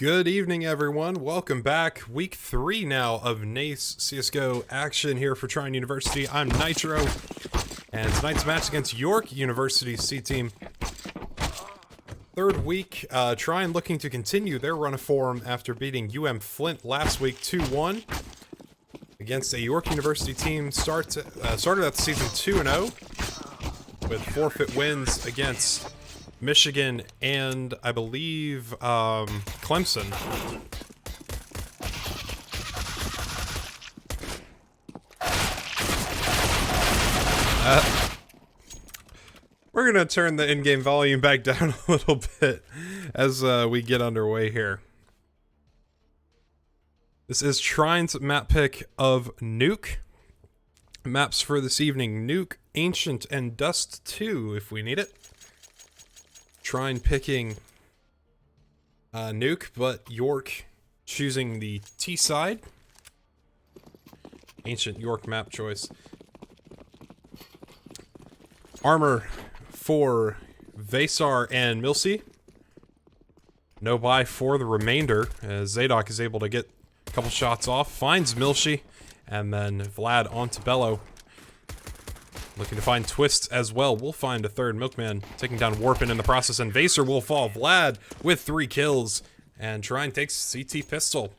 Good evening, everyone. Welcome back. Week 3 now of NACE CSGO action here for Trine University. I'm Nitro, and tonight's match against York University C team. Third week, Trine looking to continue their run of form after beating Flint last week 2-1 against a York University team. Started out the season 2-0 with forfeit wins against Michigan and I believe Clemson. We're gonna turn the in-game volume back down a little bit as we get underway here. This is Trine's map pick of Nuke. Maps for this evening: Nuke, Ancient, and Dust 2 if we need it. Trine picking Nuke, but York choosing the T side. Ancient York map choice. Armor for Vasar and Milsey. No buy for the remainder, as Zadok is able to get a couple shots off. Finds Milsey, and then Vlad onto Bello. Looking to find twists as well. We'll find a third. Milkman taking down Warpin in the process, and Vaser will fall. Vlad with 3 kills, and Trine takes CT pistol.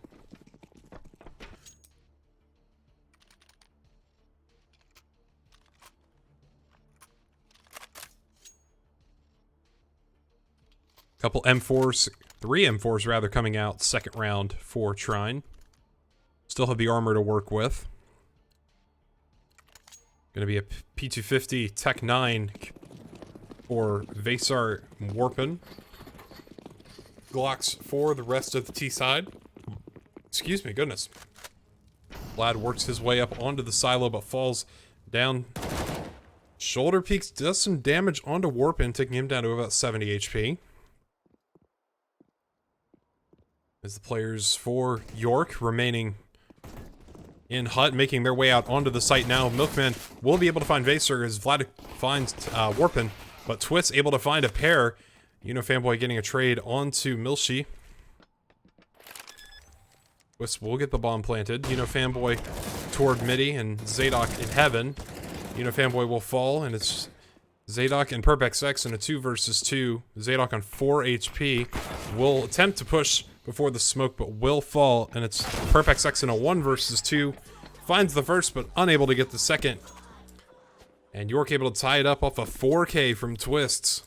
Couple M4s, 3 M4s rather, coming out second round for Trine. Still have the armor to work with. Gonna be a P250 Tech 9 for Vasar Warpin. Glocks for the rest of the T side. Excuse me, goodness. Vlad works his way up onto the silo but falls down. Shoulder peaks, does some damage onto Warpin, taking him down to about 70 HP. As the players for York remaining in hut, making their way out onto the site now. Milkman will be able to find Vaser as Vlad finds Warpin, but Twit's able to find a pair. Fanboy getting a trade onto Milsey. Twist will get the bomb planted. Fanboy toward Midi and Zadok in heaven. Fanboy will fall, and it's Zadok and PerpXX in a 2 versus 2. Zadok on 4 HP will attempt to push before the smoke, but will fall, and it's PerpXX in a 1 versus 2. Finds the first, but unable to get the second. And York able to tie it up off a 4K from Twists.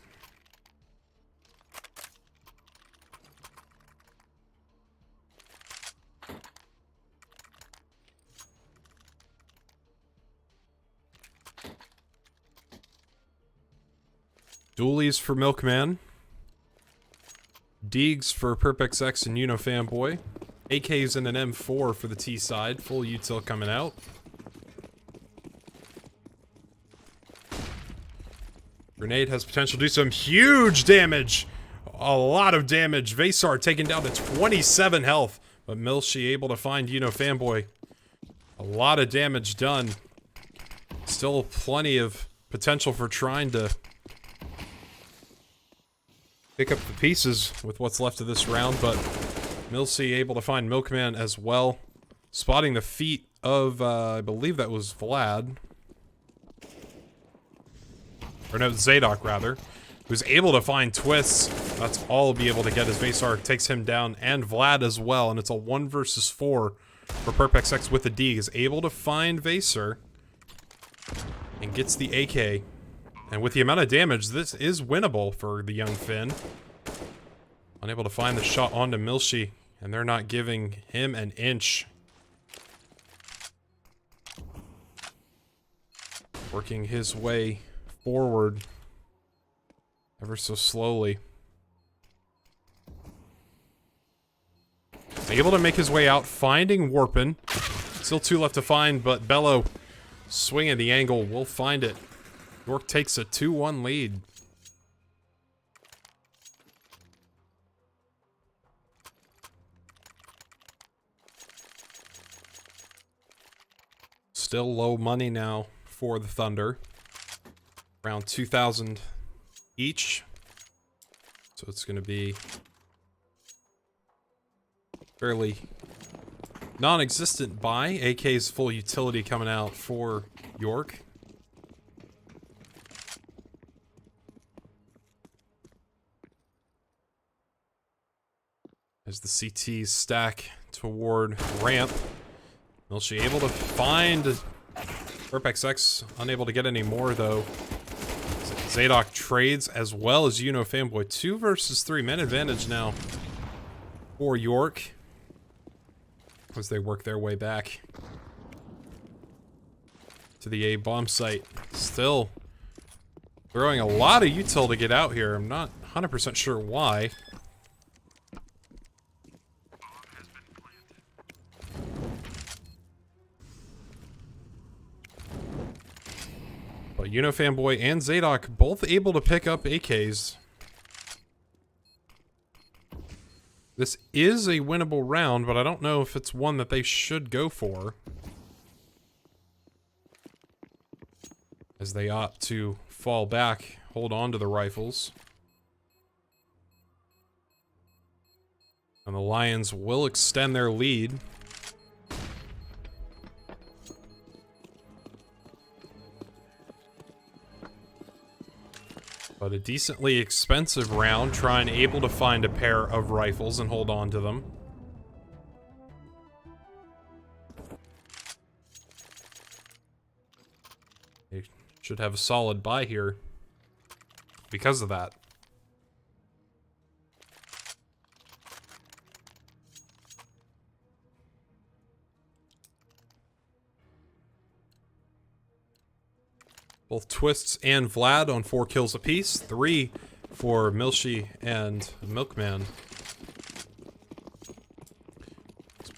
Dualies for Milkman. Deegs for PerpXX and Fanboy. AKs and an M4 for the T side. Full util coming out. Grenade has potential to do some huge damage. A lot of damage. Vasar taken down to 27 health. But Milsey able to find Fanboy. A lot of damage done. Still plenty of potential for Trine to pick up the pieces with what's left of this round, but Milsey able to find Milkman as well. Spotting the feet of, I believe that was Vlad. Or no, Zadok, rather. Who's able to find Twists. That's all he'll be able to get as Vasar takes him down, and Vlad as well, and it's a 1 versus 4 for PerpXX with the D. Is able to find Vaser and gets the AK. And with the amount of damage, this is winnable for the young Finn. Unable to find the shot onto Milsey, and they're not giving him an inch. Working his way forward ever so slowly. Able to make his way out, finding Warpin. Still 2 left to find, but Bello swinging the angle will find it. York takes a 2-1 lead. Still low money now for the Thunder. Around 2,000 each. So it's going to be fairly non-existent buy. AK's full utility coming out for York. As the CTs stack toward ramp. Milshi able to find PerpXX, unable to get any more though. Zadok trades as well as Fanboy. 2 versus 3 men advantage now for York as they work their way back to the A bomb site. Still throwing a lot of util to get out here. I'm not 100% sure why. But Fanboy and Zadok both able to pick up AKs. This is a winnable round, but I don't know if it's one that they should go for, as they opt to fall back, hold on to the rifles. And the Lions will extend their lead. But a decently expensive round, Trine able to find a pair of rifles and hold on to them. They should have a solid buy here because of that. Both Twists and Vlad on 4 kills apiece. 3 for Milshi and Milkman.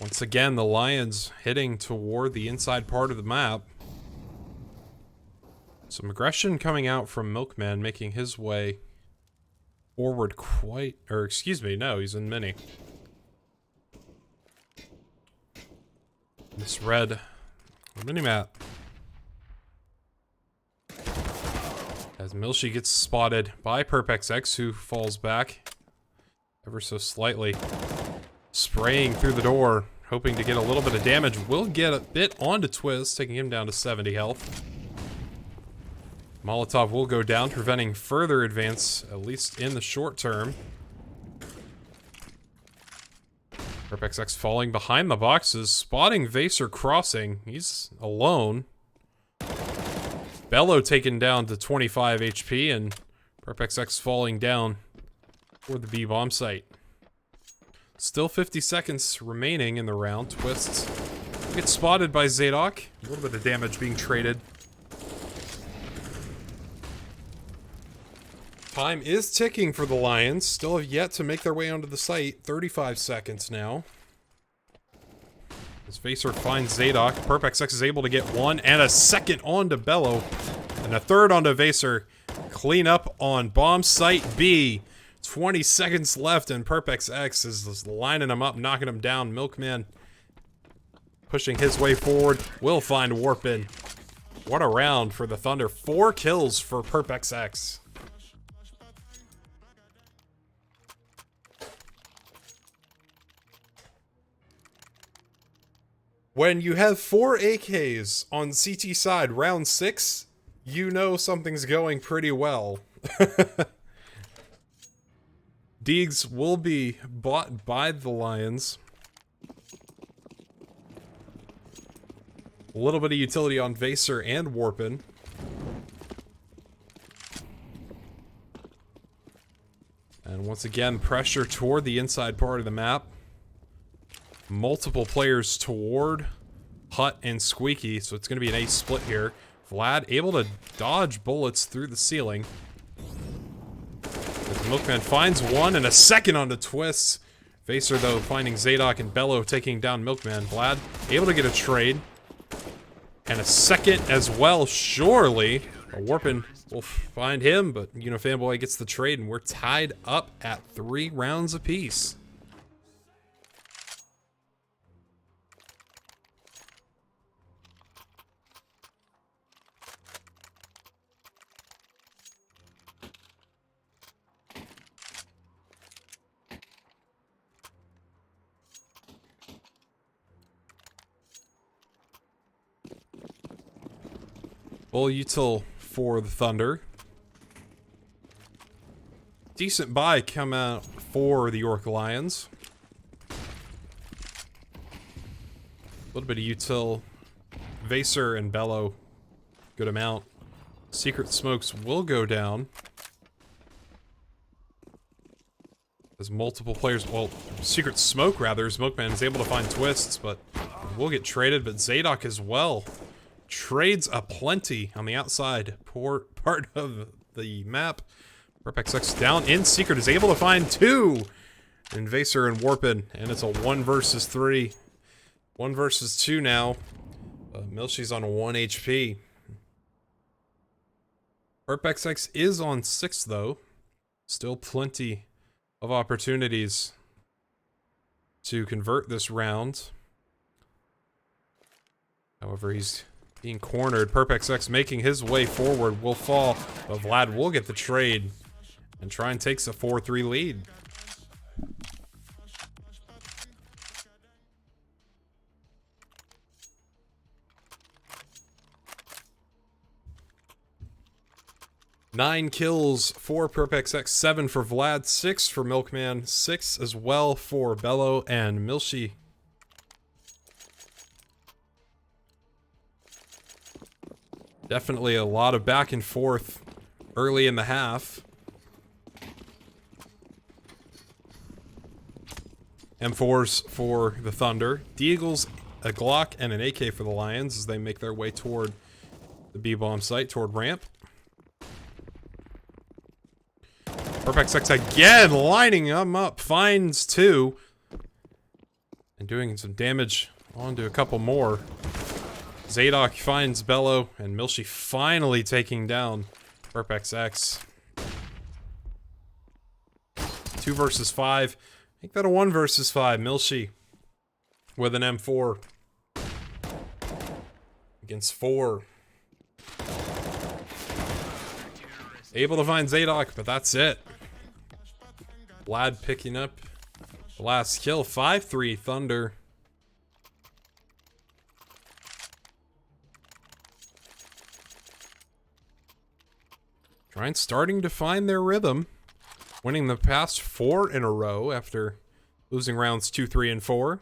Once again, the Lions hitting toward the inside part of the map. Some aggression coming out from Milkman, making his way forward quite... Or, excuse me, no, he's in mini. This red mini-map. As Milshi gets spotted by PerpXX, who falls back ever so slightly. Spraying through the door, hoping to get a little bit of damage. Will get a bit onto Twist, taking him down to 70 health. Molotov will go down, preventing further advance, at least in the short term. PerpXX falling behind the boxes, spotting Vaser crossing. He's alone. Bello taken down to 25 HP, and PerpXX falling down for the B bomb site. Still 50 seconds remaining in the round. Twists gets spotted by Zadok. A little bit of damage being traded. Time is ticking for the Lions. Still have yet to make their way onto the site. 35 seconds now. As Vaser finds Zadok, PerpXX is able to get 1 and a second onto Bello. And a third onto Vaser. Clean up on bomb site B. 20 seconds left, and PerpXX is lining him up, knocking him down. Milkman pushing his way forward. Will find Warpin. What a round for the Thunder. 4 kills for PerpXX. When you have 4 AKs on CT side, round 6, you know something's going pretty well. Deegs will be bought by the Lions. A little bit of utility on Vaser and Warpin. And once again, pressure toward the inside part of the map. Multiple players toward Hut and Squeaky, so it's going to be an ace split here. Vlad able to dodge bullets through the ceiling. As Milkman finds 1 and a second onto Twists. Vaser, though, finding Zadok and Bello taking down Milkman. Vlad able to get a trade. And a second as well, surely. Warpin will find him, but Fanboy gets the trade, and we're tied up at 3 rounds apiece. Full util for the Thunder. Decent buy come out for the York Lions. A little bit of util. Vaser and Bellow, good amount. Secret Smokes will go down. As multiple players, well, Secret Smoke rather, Smokeman is able to find twists, but will get traded, but Zadok as well. Trades aplenty on the outside part of the map. PerpXX down in Secret is able to find two. Invaser and Warpin, and it's a 1 versus 3. 1 versus 2 now. Milshi's on 1 HP. PerpXX is on 6 though. Still plenty of opportunities to convert this round. However, he's being cornered. PerpXX making his way forward, will fall, but Vlad will get the trade. And Trine takes a 4-3 lead. Nine kills for PerpXX, 7 for Vlad, 6 for Milkman, 6 as well for Bellow and Milshi. Definitely a lot of back and forth early in the half. M4s for the Thunder. Deagles, a Glock, and an AK for the Lions as they make their way toward the B-bomb site, toward ramp. PerpXX again, lining them up, finds 2. And doing some damage onto a couple more. Zadok finds Bellow, and Milshi finally taking down PerpXX. 2 versus 5. Make that a 1 versus 5. Milshi with an M4 against 4. Able to find Zadok, but that's it. Vlad picking up the last kill. 5-3 Thunder. Trine starting to find their rhythm. Winning the past 4 in a row after losing rounds 2, 3, and 4.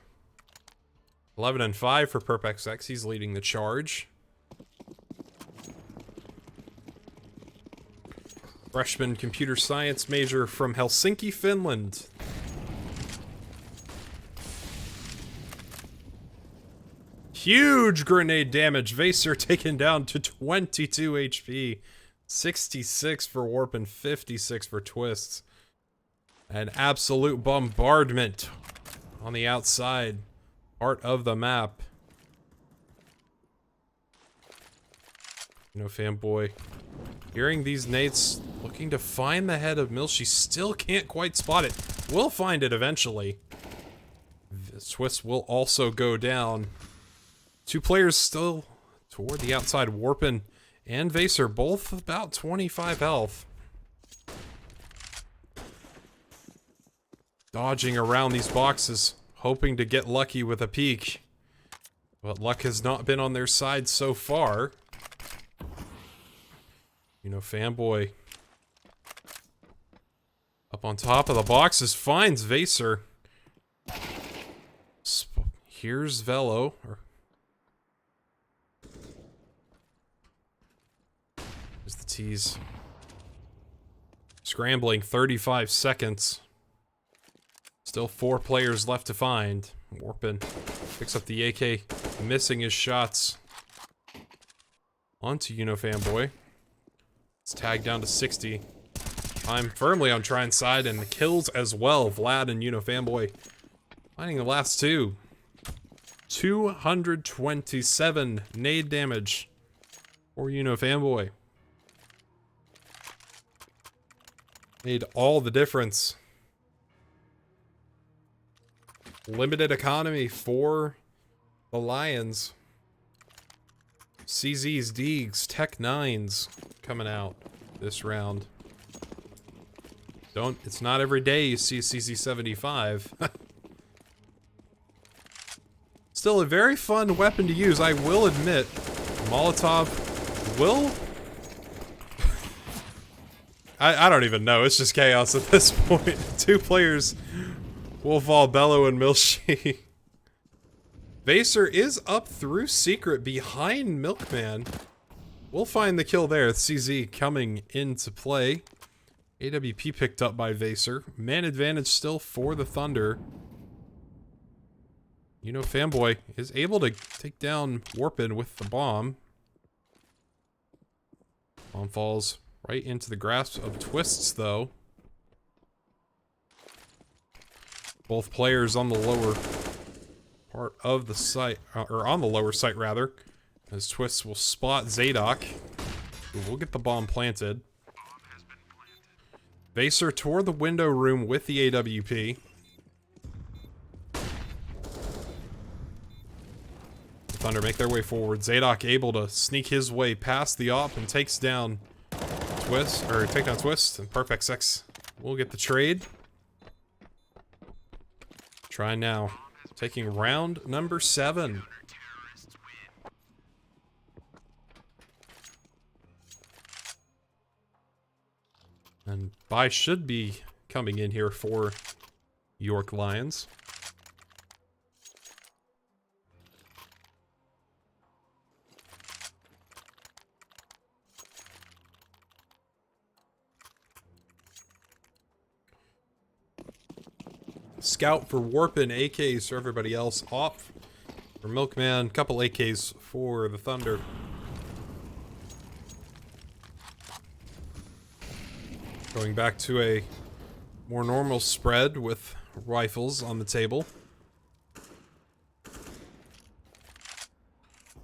11 and 5 for PerpXX. He's leading the charge. Freshman computer science major from Helsinki, Finland. Huge grenade damage. Vaser taken down to 22 HP. 66 for Warp and 56 for Twists. An absolute bombardment on the outside part of the map. Fanboy hearing these nades, looking to find the head of Milshi. Still can't quite spot it. Will find it eventually. The Twist will also go down. 2 players still toward the outside. Warpin and Vaser, both about 25 health. Dodging around these boxes, hoping to get lucky with a peek. But luck has not been on their side so far. Fanboy up on top of the boxes, finds Vaser. Here's Velo. There's the tease. Scrambling, 35 seconds. Still 4 players left to find. Warpin picks up the AK, missing his shots. Onto Fanboy. It's tagged down to 60. I'm firmly on Trine's side, and the kills as well. Vlad and Fanboy finding the last 2. 227 nade damage for Fanboy. Made all the difference. Limited economy for the Lions. CZ's, Deegs, Tech 9s coming out this round. It's not every day you see a CZ75. Still a very fun weapon to use, I will admit. Molotov Will... I don't even know. It's just chaos at this point. 2 players will fall, Bello and Milshi. Vaser is up through Secret behind Milkman. We'll find the kill there. CZ coming into play. AWP picked up by Vaser. Man advantage still for the Thunder. You know, Fanboy is able to take down Warpin with the bomb. Bomb falls right into the grasp of Twists, though. Both players on the lower part of the site, or on the lower site, rather, as Twists will spot Zadok, who will get the bomb planted. Vaser toward the window room with the AWP. The Thunder make their way forward. Zadok able to sneak his way past the op and takes down Twist, and Perfect Sex will get the trade. Trine now, taking round number 7. And Bai should be coming in here for York Lions. Scout for Warpin, AKs for everybody else. Off for Milkman, couple AKs for the Thunder. Going back to a more normal spread with rifles on the table.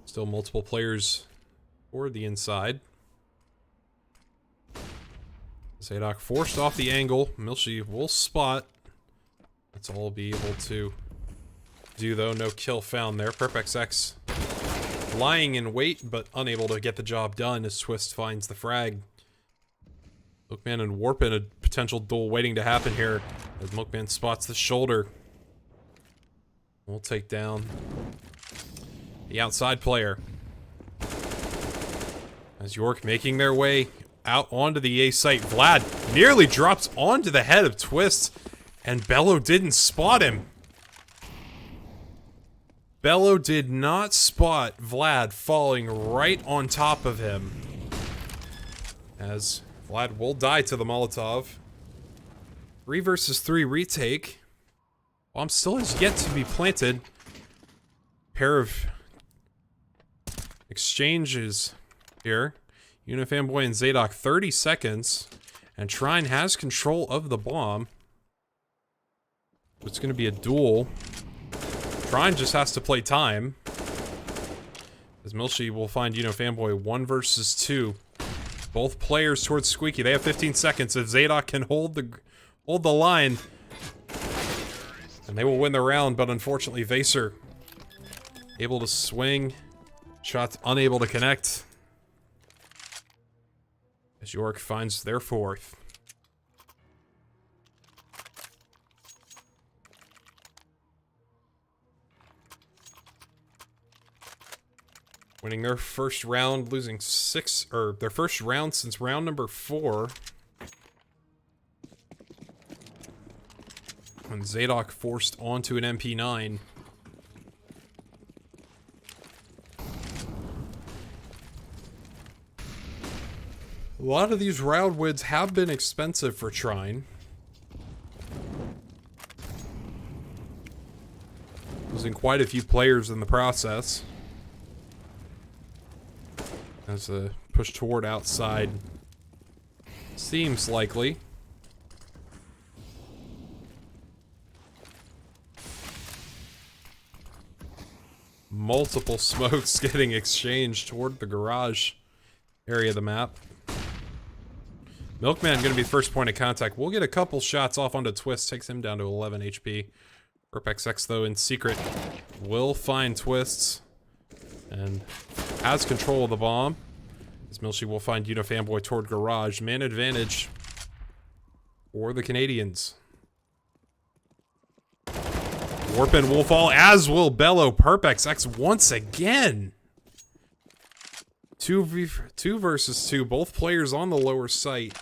Still multiple players for the inside. Zadok forced off the angle. Milshi will spot. That's all we'll be able to do, though. No kill found there. Perfect X lying in wait, but unable to get the job done as Twist finds the frag. Milkman and Warpin, a potential duel waiting to happen here as Milkman spots the shoulder. We'll take down the outside player. As York making their way out onto the A site. Vlad nearly drops onto the head of Twist. And Bello didn't spot him. Bello did not spot Vlad falling right on top of him. As Vlad will die to the Molotov. 3 versus 3 retake. Bomb still has yet to be planted. Pair of exchanges here. Unifanboy and Zadok 30 seconds. And Trine has control of the bomb. It's going to be a duel. Trine just has to play time. As Milshi will find Fanboy 1 versus 2. Both players towards Squeaky. They have 15 seconds. If Zadok can hold the line, and they will win the round, but unfortunately Vaser able to swing. Shots unable to connect. As York finds their 4th. Winning their first round, losing their first round since round number 4. When Zadok forced onto an MP9. A lot of these round wins have been expensive for Trine. Losing quite a few players in the process. As a push toward outside seems likely. Multiple smokes getting exchanged toward the garage area of the map. Milkman going to be the first point of contact. We'll get a couple shots off onto Twist. Takes him down to 11 HP. Perpex X, though, in secret, will find Twists. And has control of the bomb. As Milshi will find Unifanboy toward garage. Man advantage for the Canadians. Warpin will fall, as will Bello. Perpex X once again. Two versus two. Both players on the lower site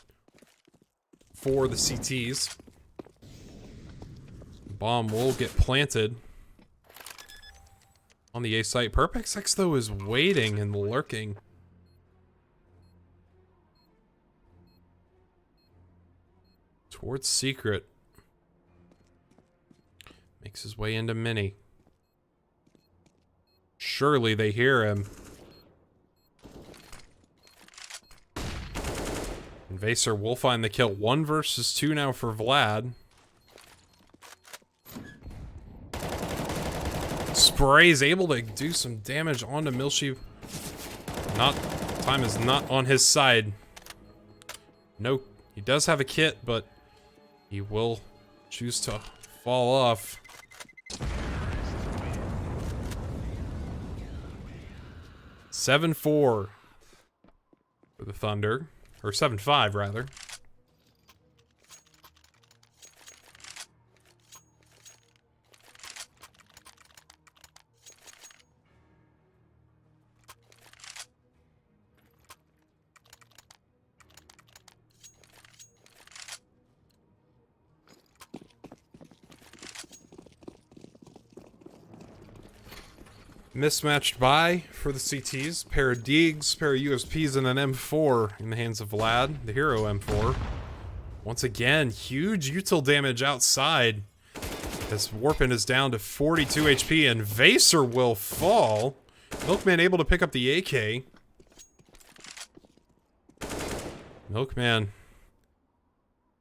for the CTs. Bomb will get planted on the A site. PerpXX, though, is waiting and lurking. Towards Secret. Makes his way into Mini. Surely they hear him. And Vaser will find the kill. 1 versus 2 now for Vlad. Spray is able to do some damage onto Milshi. Time is not on his side. No, he does have a kit, but he will choose to fall off. $7-4 for the Thunder, or 7-5 rather. Mismatched buy for the CTs. Pair of Deegs, pair of USPs, and an M4 in the hands of Vlad, the hero M4. Once again, huge util damage outside as Warpin is down to 42 HP and Vaser will fall. Milkman able to pick up the AK. Milkman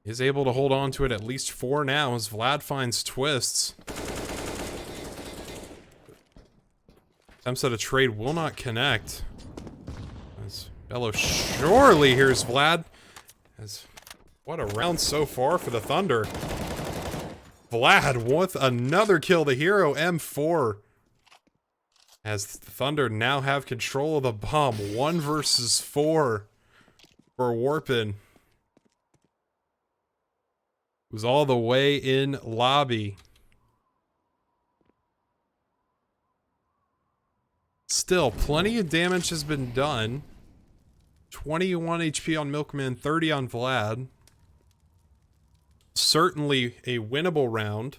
is able to hold on to it at least 4 now as Vlad finds twists. Attempts at a trade will not connect. As Bello surely hears Vlad. What a round so far for the Thunder. Vlad with another kill, the hero M4. As the Thunder now have control of the bomb. 1 versus 4 for Warpin. Who's all the way in lobby. Still, plenty of damage has been done. 21 HP on Milkman, 30 on Vlad. Certainly a winnable round.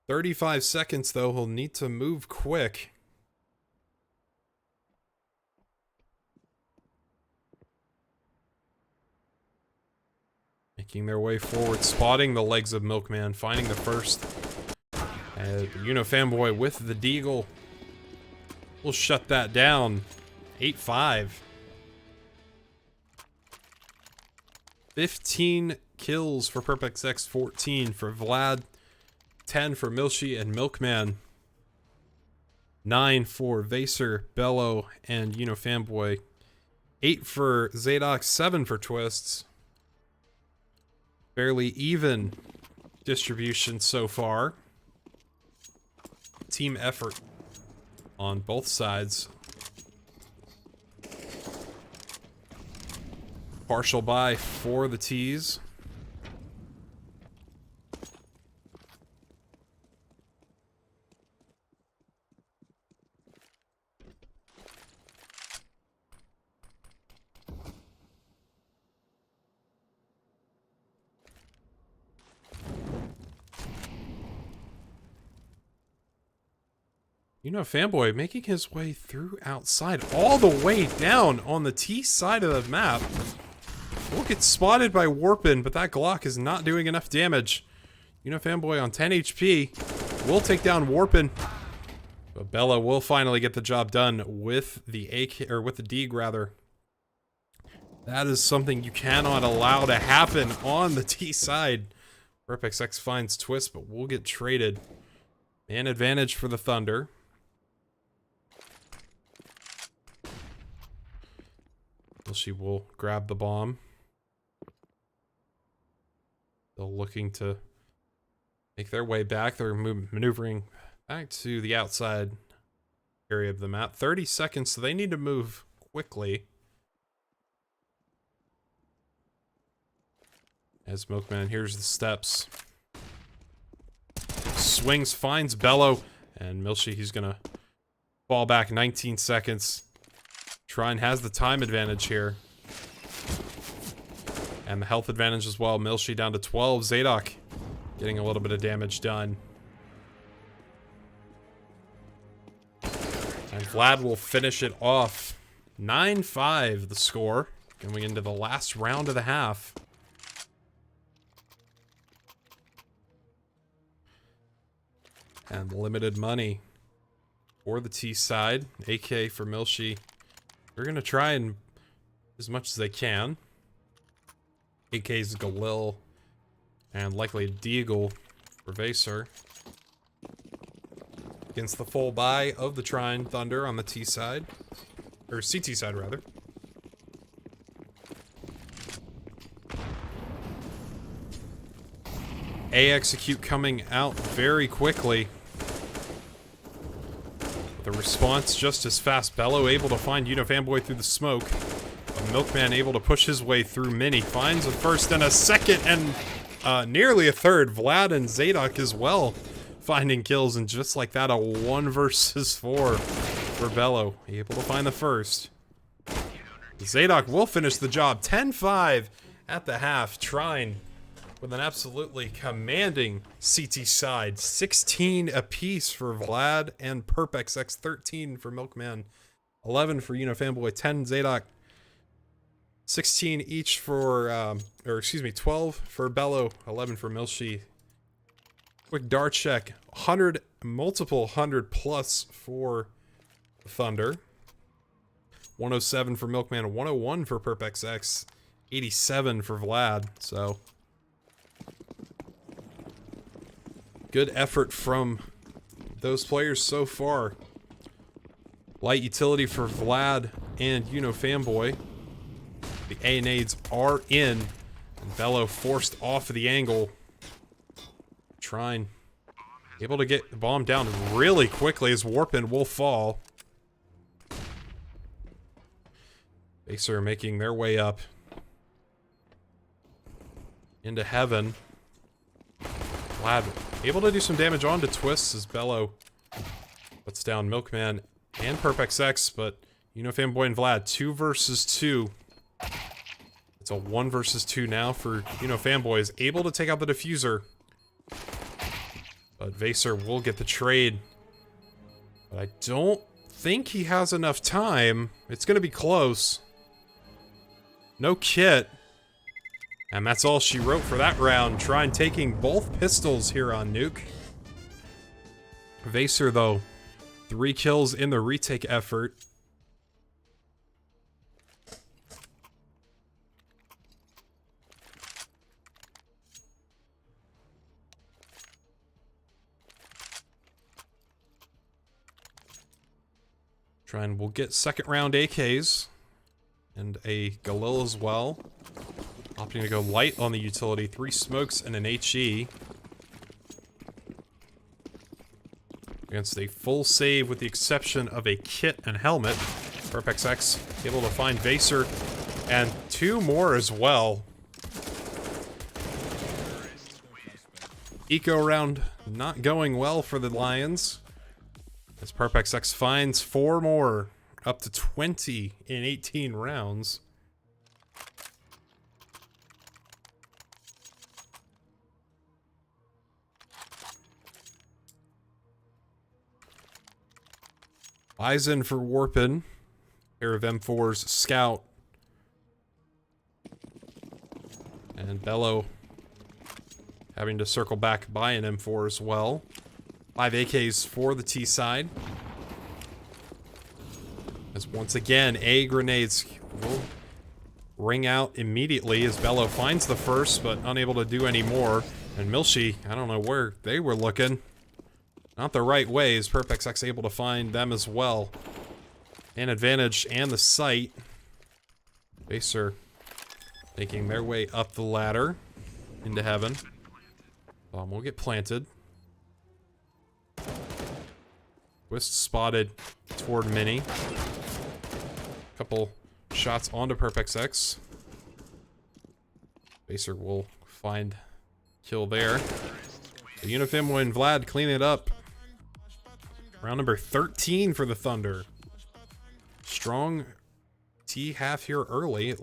35 seconds, though. He'll need to move quick. Making their way forward, spotting the legs of Milkman, finding the first. And Fanboy with the Deagle. We'll shut that down. 8-5. 15 kills for PerpXX, 14 for Vlad, 10 for Milshi and Milkman, 9 for Vaser, Bello, and Fanboy, 8 for Zadok, 7 for Twists. Fairly even distribution so far. Team effort on both sides. Partial buy for the T's. Fanboy making his way through outside, all the way down on the T side of the map. Will get spotted by Warpin, but that Glock is not doing enough damage. Fanboy on 10 HP will take down Warpin. But Bella will finally get the job done with the AK, or with the Deeg rather. That is something you cannot allow to happen on the T side. PerpXX finds Twist, but will get traded. Man advantage for the Thunder. She will grab the bomb. They're looking to make their way back. They're maneuvering back to the outside area of the map. 30 seconds, so they need to move quickly. As Milkman hears the steps. Swings, finds Bello, and Milshi, he's gonna fall back 19 seconds. Trine has the time advantage here. And the health advantage as well. Milshi down to 12. Zadok getting a little bit of damage done. And Vlad will finish it off. 9-5 the score. Going into the last round of the half. And limited money for the T side. AK for Milshi. They're going to try and as much as they can. AK's Galil. And likely Deagle for Vaser. Against the full buy of the Trine Thunder on the T side. Or CT side, rather. A execute coming out very quickly. The response just as fast. Bello able to find Unifanboy through the smoke. But Milkman able to push his way through Mini. Finds a first and a second and nearly a third. Vlad and Zadok as well finding kills. And just like that, a 1 versus 4 for Bello. Able to find the first. Zadok will finish the job. 10-5 at the half. Trine with an absolutely commanding CT side. 16 apiece for Vlad and PerpXX. 13 for Milkman. 11 for Unifanboy. 10 Zadok. 16 each for, 12 for Bello. 11 for Milshi. Quick dart check. 100, multiple 100 plus for Thunder. 107 for Milkman, 101 for PerpXX, 87 for Vlad, so good effort from those players so far. Light utility for Vlad and Unifanboy. The A nades are in, and Bello forced off of the angle. Trine able to get the bomb down really quickly as Warpin will fall. Vaser making their way up into heaven. Vlad able to do some damage onto Twists as Bello puts down Milkman and PerpXX, but Unifanboy and Vlad 2 versus 2. It's a 1 versus 2 now for Unifanboy, is able to take out the diffuser, but Vaser will get the trade. But I don't think he has enough time. It's going to be close. No kit. And that's all she wrote for that round. Trine taking both pistols here on Nuke. Vaser, though, 3 kills in the retake effort. Trine will get second round AKs. And a Galil as well. Opting to go light on the utility. 3 smokes and an HE. Against a full save with the exception of a kit and helmet. PerpXX able to find Vaser. And 2 more as well. Eco round not going well for the Lions. As PerpXX finds 4 more. Up to 20 in 18 rounds. Bison for Warpin. Pair of M4s, Scout. And Bello having to circle back by an M4 as well. 5 AKs for the T side. As once again, A grenades will ring out immediately as Bello finds the first, but unable to do any more. And Milshi, I don't know where they were looking. Not the right way, is PerpXX able to find them as well. An advantage and the sight. Vaser making their way up the ladder into heaven. Bomb will get planted. Twist spotted toward Mini. Couple shots onto PerpXX. Vaser will find kill there. The Unifanboy and Vlad clean it up. Round number 13 for the Thunder. Strong CT half here early.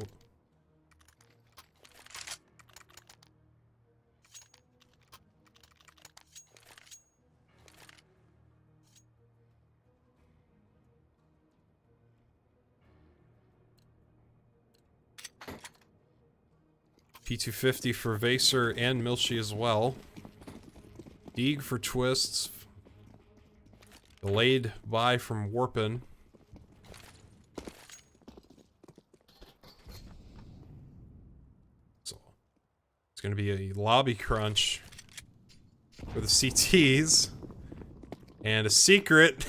P250 for Vaser and Milchi as well. Deeg for Twists. Delayed buy from Warpin. So it's going to be a lobby crunch for the CTs. And a secret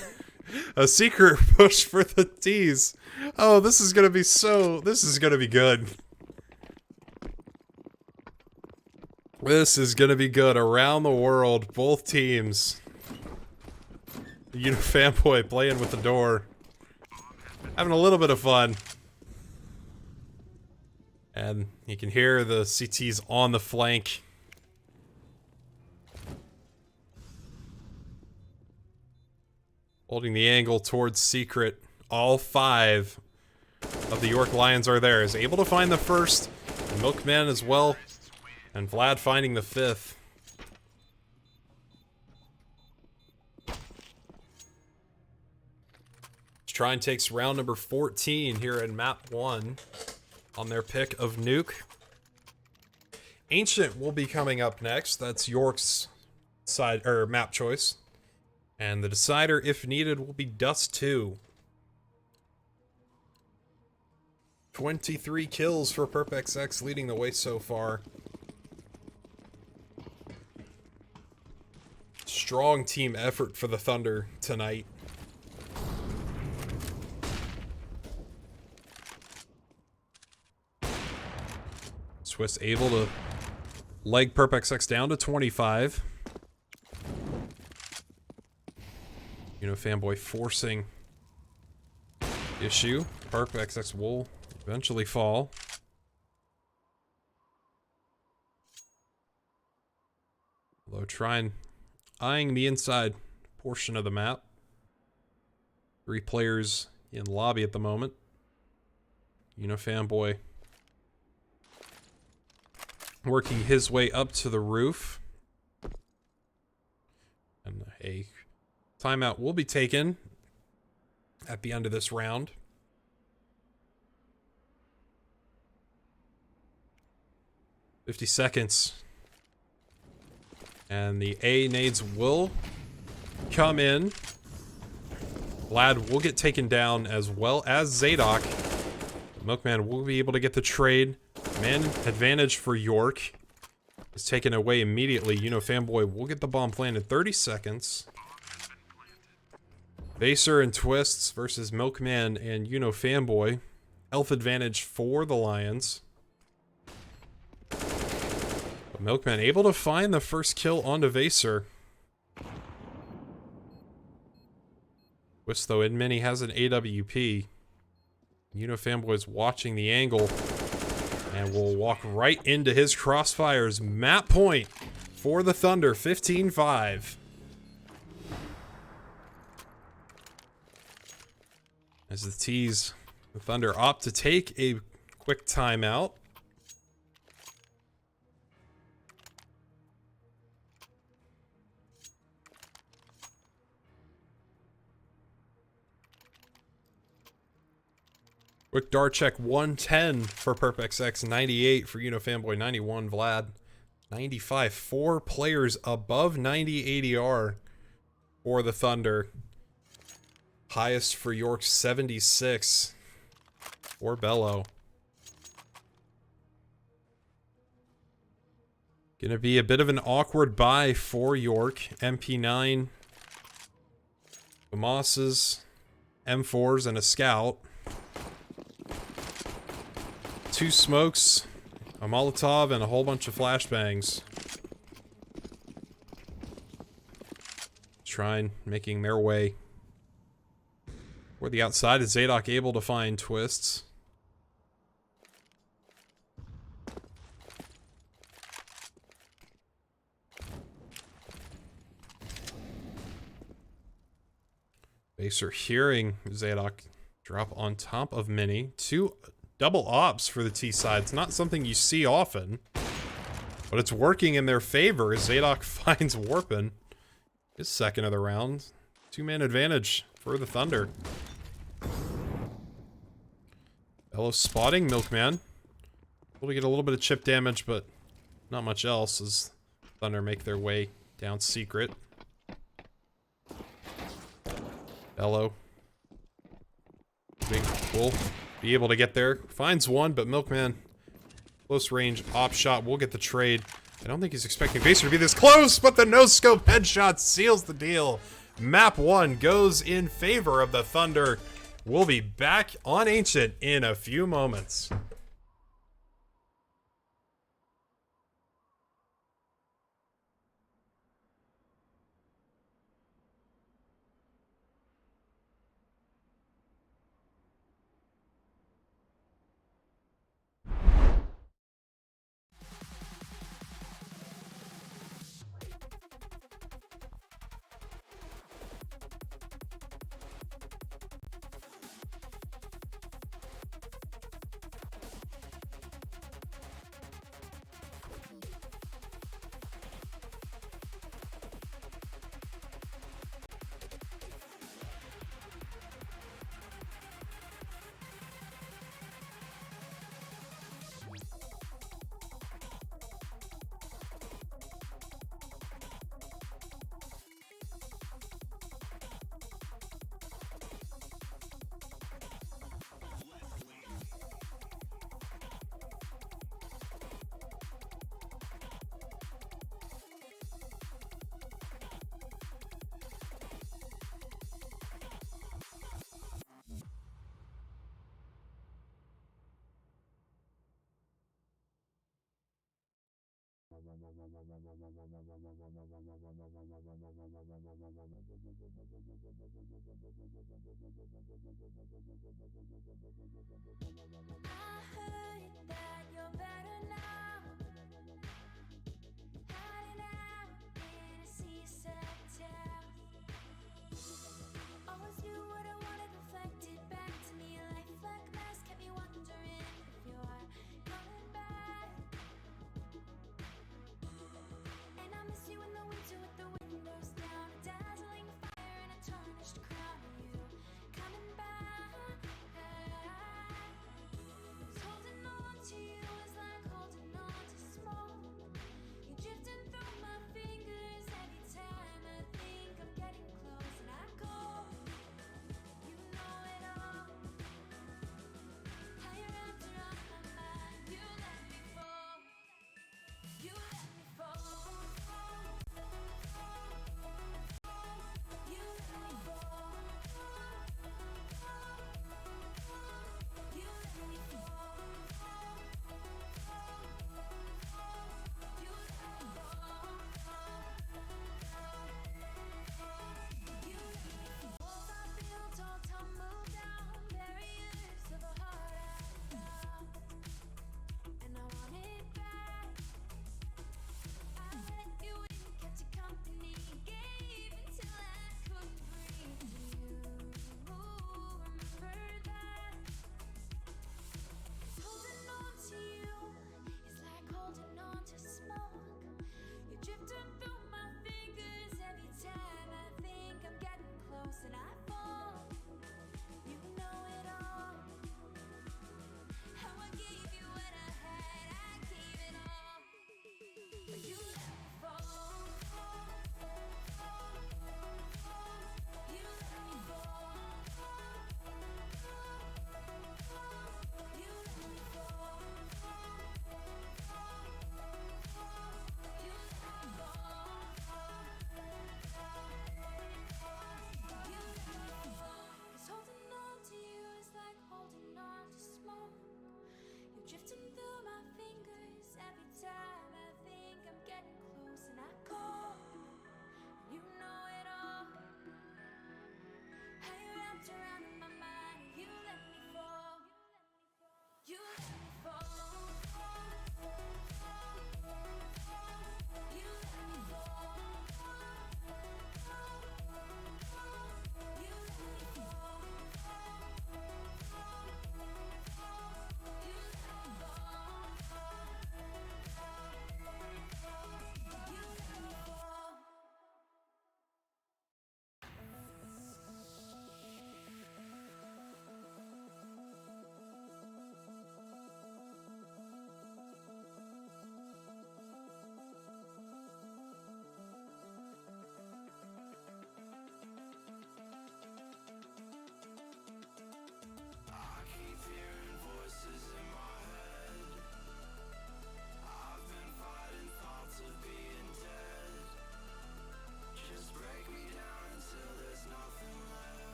push for the Ts. Oh, this is going to be this is going to be good. This is gonna be good. Around the world, both teams. Fanboy playing with the door. Having a little bit of fun. And you can hear the CTs on the flank. Holding the angle towards Secret. All 5 of the York Lions are there. Is able to find the first. Milkman as well. And Vlad finding the 5th. Trine takes round number 14 here in map 1 on their pick of Nuke. Ancient will be coming up next. That's York's side map choice. And the decider, if needed, will be Dust 2. 23 kills for PerpXX, leading the way so far. Strong team effort for the Thunder tonight. Swiss able to leg PerpXX down to 25. Fanboy forcing issue. PerpXX will eventually fall. Although Trine eyeing the inside portion of the map. 3 players in lobby at the moment. Fanboy working his way up to the roof. And a timeout will be taken at the end of this round. "50 seconds. And the A nades will come in. Vlad will get taken down as well as Zadok. Milkman will be able to get the trade. Man advantage for York is taken away immediately. Fanboy will get the bomb planted. 30 seconds. Vaser and Twists versus Milkman and Fanboy. Health advantage for the Lions. Milkman able to find the first kill onto Vaser. Twist, though, in mini has an AWP. Fanboy's watching the angle and will walk right into his crossfires. Map point for the Thunder, 15-5. As the Thunder opt to take a quick timeout. Quick dart check, 110 for PerpXX, 98 for Fanboy, 91 Vlad, 95. 4 players above 90 ADR for the Thunder. Highest for York, 76 for Bello. Gonna be a bit of an awkward buy for York. MP9, Famas's, M4s, and a Scout. 2 smokes, a Molotov, and a whole bunch of flashbangs. Trine making their way. Toward the outside, is Zadok able to find Twists? Vaser hearing Zadok Drop on top of Mini. 2 double ops for the T side. It's not something you see often, but it's working in their favor as Zadok finds Warpin. His second of the round. 2-man advantage for the Thunder. Hello, spotting Milkman. Able to get a little bit of chip damage, but not much else as Thunder make their way down secret. Hello. Will be able to get there. Finds one, but Milkman, close range op shot, will get the trade. I don't think he's expecting Baser to be this close, but the no-scope headshot seals the deal. Map 1 goes in favor of the Thunder. We'll be back on Ancient in a few moments.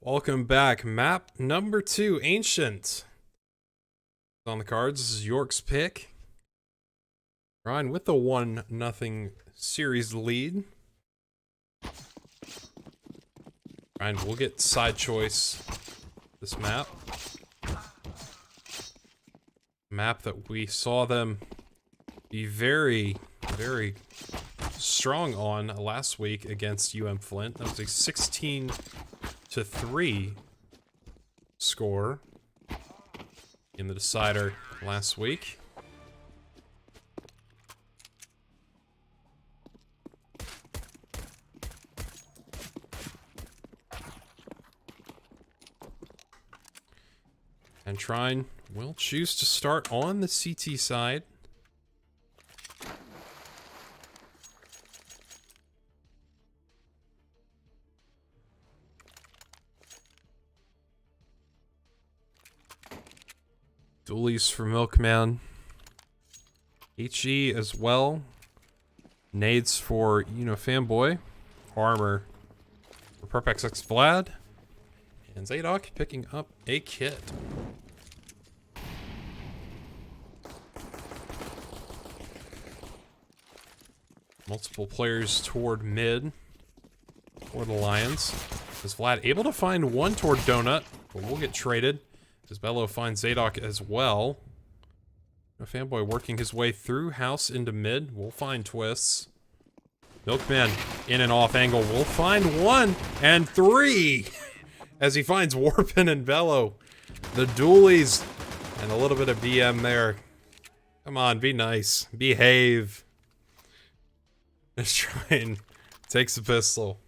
Welcome back. Map number 2, Ancient. On the cards, this is York's pick. Trine with the 1-0 series lead. Trine will get side choice this map. Map that we saw them be very, very strong on last week against UM Flint. That was a 16-3 score in the decider last week. And Trine will choose to start on the CT side. Dualies for Milkman. HE as well. Nades for Fanboy. Armor for PerpXX Vlad. And Zadok picking up a kit. Multiple players toward mid for the Lions. Is Vlad able to find one toward Donut, but we'll get traded. As Bello finds Zadok as well. Fanboy working his way through house into mid. We'll find twists. Milkman in and off angle. We'll find 1 and 3 as he finds Warpin and Bello. The dualies and a little bit of BM there. Come on, be nice. Behave. Let's try and takes the pistol.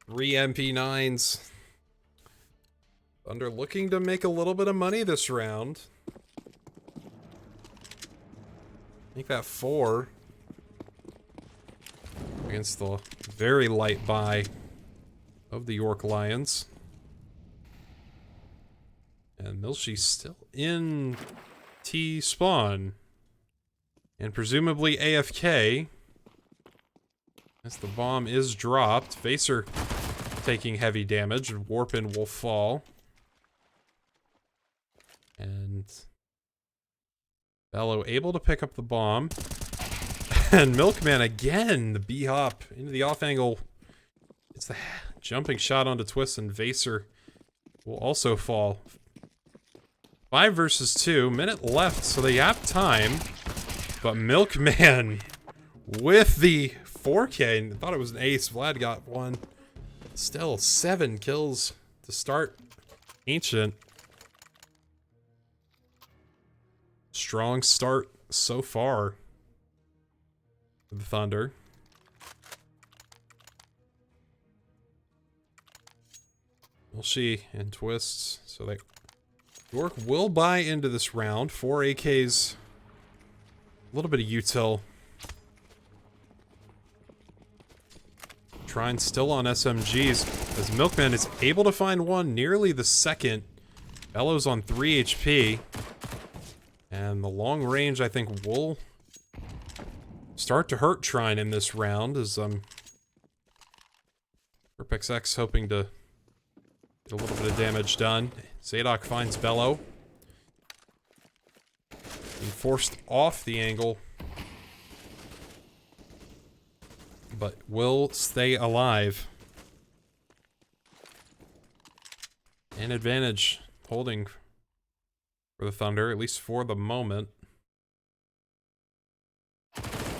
Three MP9s. Thunder looking to make a little bit of money this round. Make that 4 against the very light buy of the York Lions. And Milshi's still in T-spawn. And presumably AFK. As the bomb is dropped. Vaser taking heavy damage. And Warpin will fall. And Bello able to pick up the bomb. And Milkman again. The B-hop into the off angle. It's the jumping shot onto Twist. And Vaser will also fall. 5 versus 2, minute left, so they have time. But Milkman with the 4K, I thought it was an ace. Vlad got one. Still 7 kills to start Ancient. Strong start so far for the Thunder. Milshi and Twists, so they York will buy into this round. 4 AKs. A little bit of util. Trine still on SMGs. As Milkman is able to find one nearly the second. Bello's on 3 HP. And the long range, I think, will start to hurt Trine in this round. As PerpXX hoping to get a little bit of damage done. Zadok finds Bello. Being forced off the angle. But will stay alive. An advantage holding for the Thunder, at least for the moment.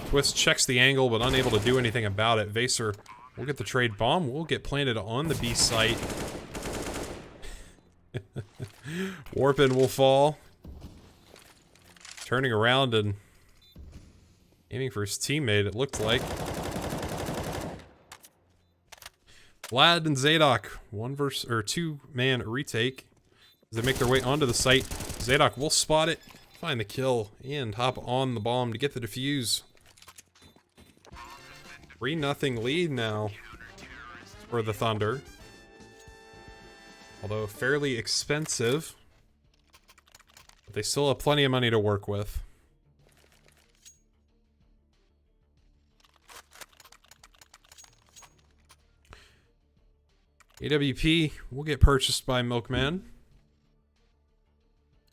Twist checks the angle, but unable to do anything about it. Vaser will get the trade bomb. Will get planted on the B site. Warpin will fall. Turning around and aiming for his teammate, it looked like. Vlad and Zadok, 2-man retake. As they make their way onto the site, Zadok will spot it, find the kill, and hop on the bomb to get the defuse. 3-0 lead now for the Thunder. Although fairly expensive. But they still have plenty of money to work with. AWP will get purchased by Milkman.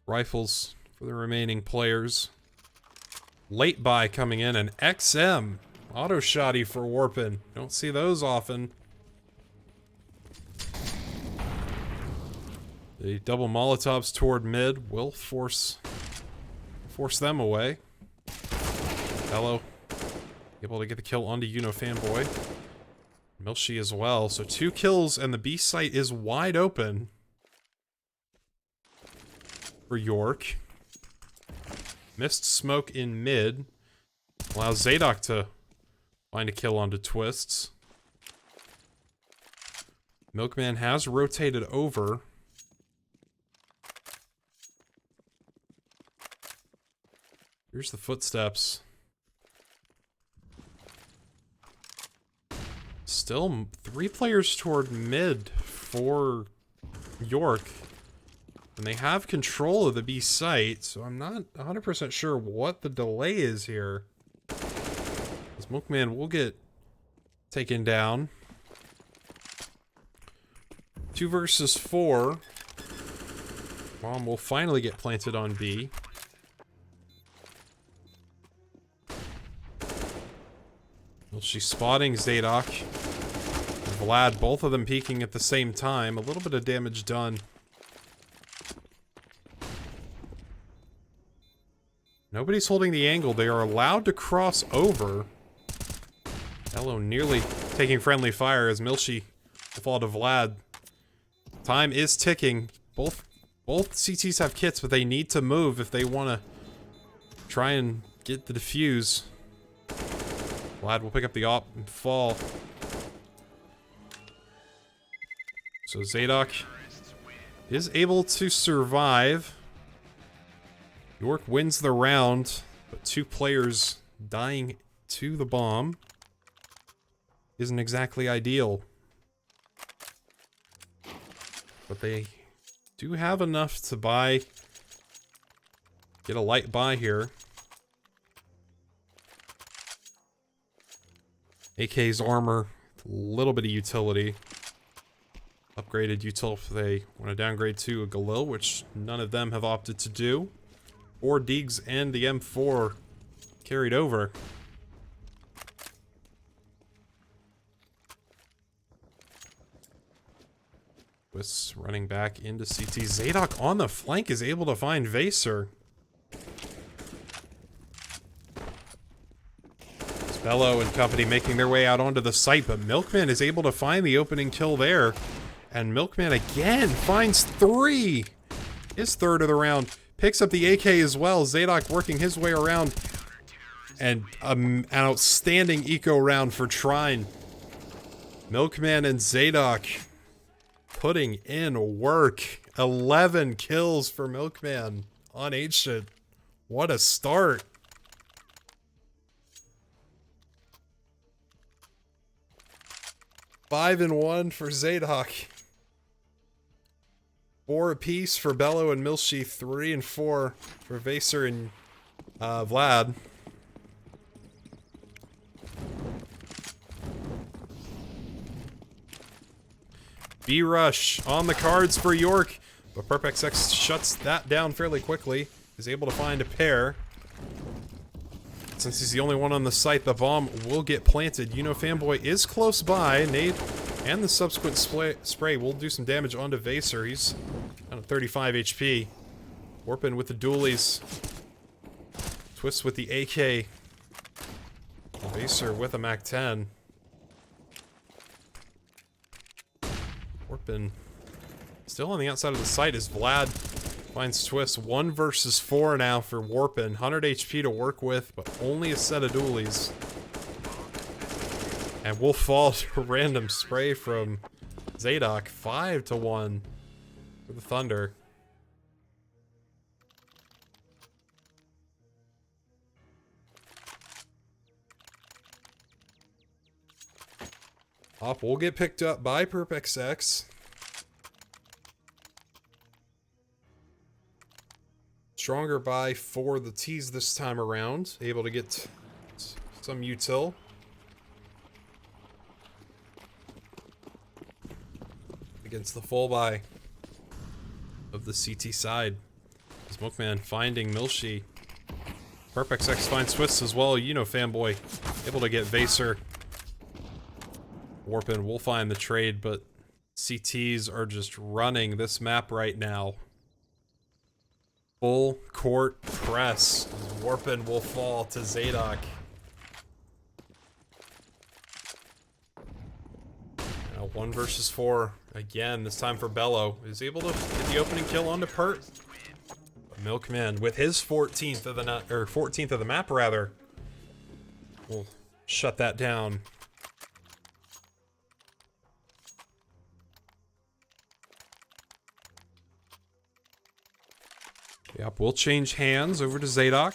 Rifles for the remaining players. Late buy coming in, and XM. Auto shotty for Warpin. Don't see those often. The double Molotovs toward mid will force them away. Hello. Able to get the kill onto Fanboy. Milshi as well. So 2 kills and the B site is wide open for York. Missed smoke in mid. Allows Zadok to find a kill onto Twists. Milkman has rotated over. Here's the footsteps. Still 3 players toward mid for York. And they have control of the B site, so I'm not 100% sure what the delay is here. This Milkman will get taken down. 2 versus 4. Bomb will finally get planted on B. Well, she's spotting Zadok and Vlad, both of them peeking at the same time. A little bit of damage done. Nobody's holding the angle. They are allowed to cross over. Hello nearly taking friendly fire as Milshi will fall to Vlad. Time is ticking. Both CTs have kits, but they need to move if they want to try and get the defuse. Vlad will pick up the op and fall. So Zadok is able to survive. York wins the round, but 2 players dying to the bomb isn't exactly ideal. But they do have enough to get a light buy here. AK's armor, a little bit of utility. Upgraded util if they want to downgrade to a Galil, which none of them have opted to do. Or Deegs and the M4 carried over. Twists running back into CT. Zadok on the flank is able to find Vaser. Bello and company making their way out onto the site, but Milkman is able to find the opening kill there. And Milkman again finds 3. His third of the round. Picks up the AK as well. Zadok working his way around. And an outstanding eco round for Trine. Milkman and Zadok putting in work. 11 kills for Milkman on Ancient. What a start. Five and 1 for Zadok. 4 apiece for Bello and Milshi. 3 and 4 for Vaser and Vlad. B-Rush on the cards for York, but PerpXX shuts that down fairly quickly. Is able to find a pair. Since he's the only one on the site, the bomb will get planted. Fanboy is close by. Nade and the subsequent spray will do some damage onto Vaser. He's down at 35 HP. Warpin with the dualies. Twist with the AK. Vaser with a MAC-10. Warpin still on the outside of the site as Vlad finds Twist. 1 versus 4 now for Warpin. 100 HP to work with, but only a set of dualies. And we'll fall to a random spray from Zadok. 5 to 1 for the Thunder. Op will get picked up by PerpXX. Stronger buy for the T's this time around. Able to get some util. against the full buy of the CT side. As Milkman finding Milshi. Perpex X finds Swiss as well. You know, Fanboy able to get Vaser. Warpin will find the trade, but CTs are just running this map right now. Full court press. Warpin will fall to Zadok. Now 1 versus 4 again. This time for Bello is able to get the opening kill onto Pert. But Milkman with his 14th of the map rather will shut that down. Yep, we'll change hands over to Zadok.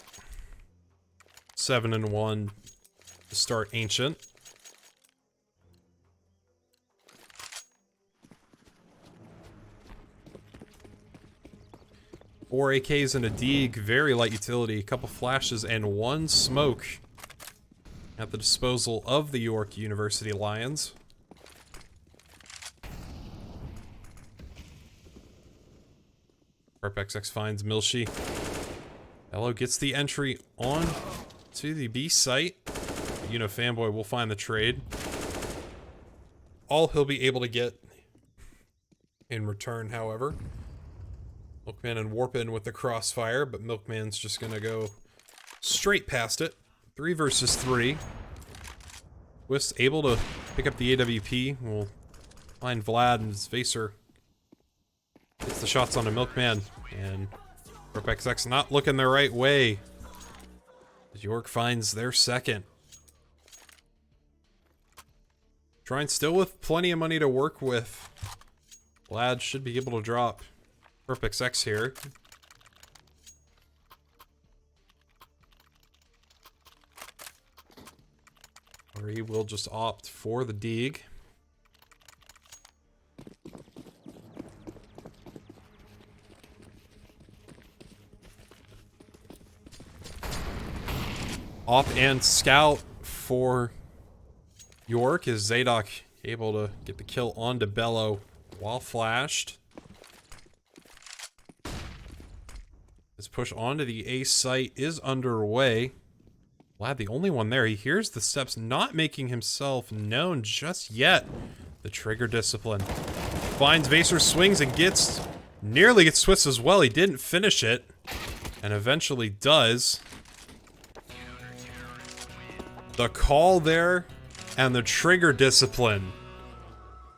7-1 to start Ancient. 4 AKs and a Deeg, very light utility, a couple flashes and 1 smoke at the disposal of the York University Lions. Perpex finds Milshi. Bello gets the entry on to the B site. You know, Fanboy will find the trade. All he'll be able to get in return, however. Milkman and Warpin with the crossfire, but Milkman's just gonna go straight past it. 3 versus 3. Twist able to pick up the AWP. We'll find Vlad and his Vaser. Gets the shots on the Milkman, and Perpex not looking the right way. As York finds their second. Trine still with plenty of money to work with. Vlad should be able to drop Perpex here. Or he will just opt for the Deeg. Op and scout for York. Is Zadok able to get the kill onto Bello while flashed? His push onto the A site is underway. Vlad, the only one there. He hears the steps, not making himself known just yet. The trigger discipline. Finds Vaser, swings and nearly gets Swiss as well. He didn't finish it, and eventually does. The call there and the trigger discipline.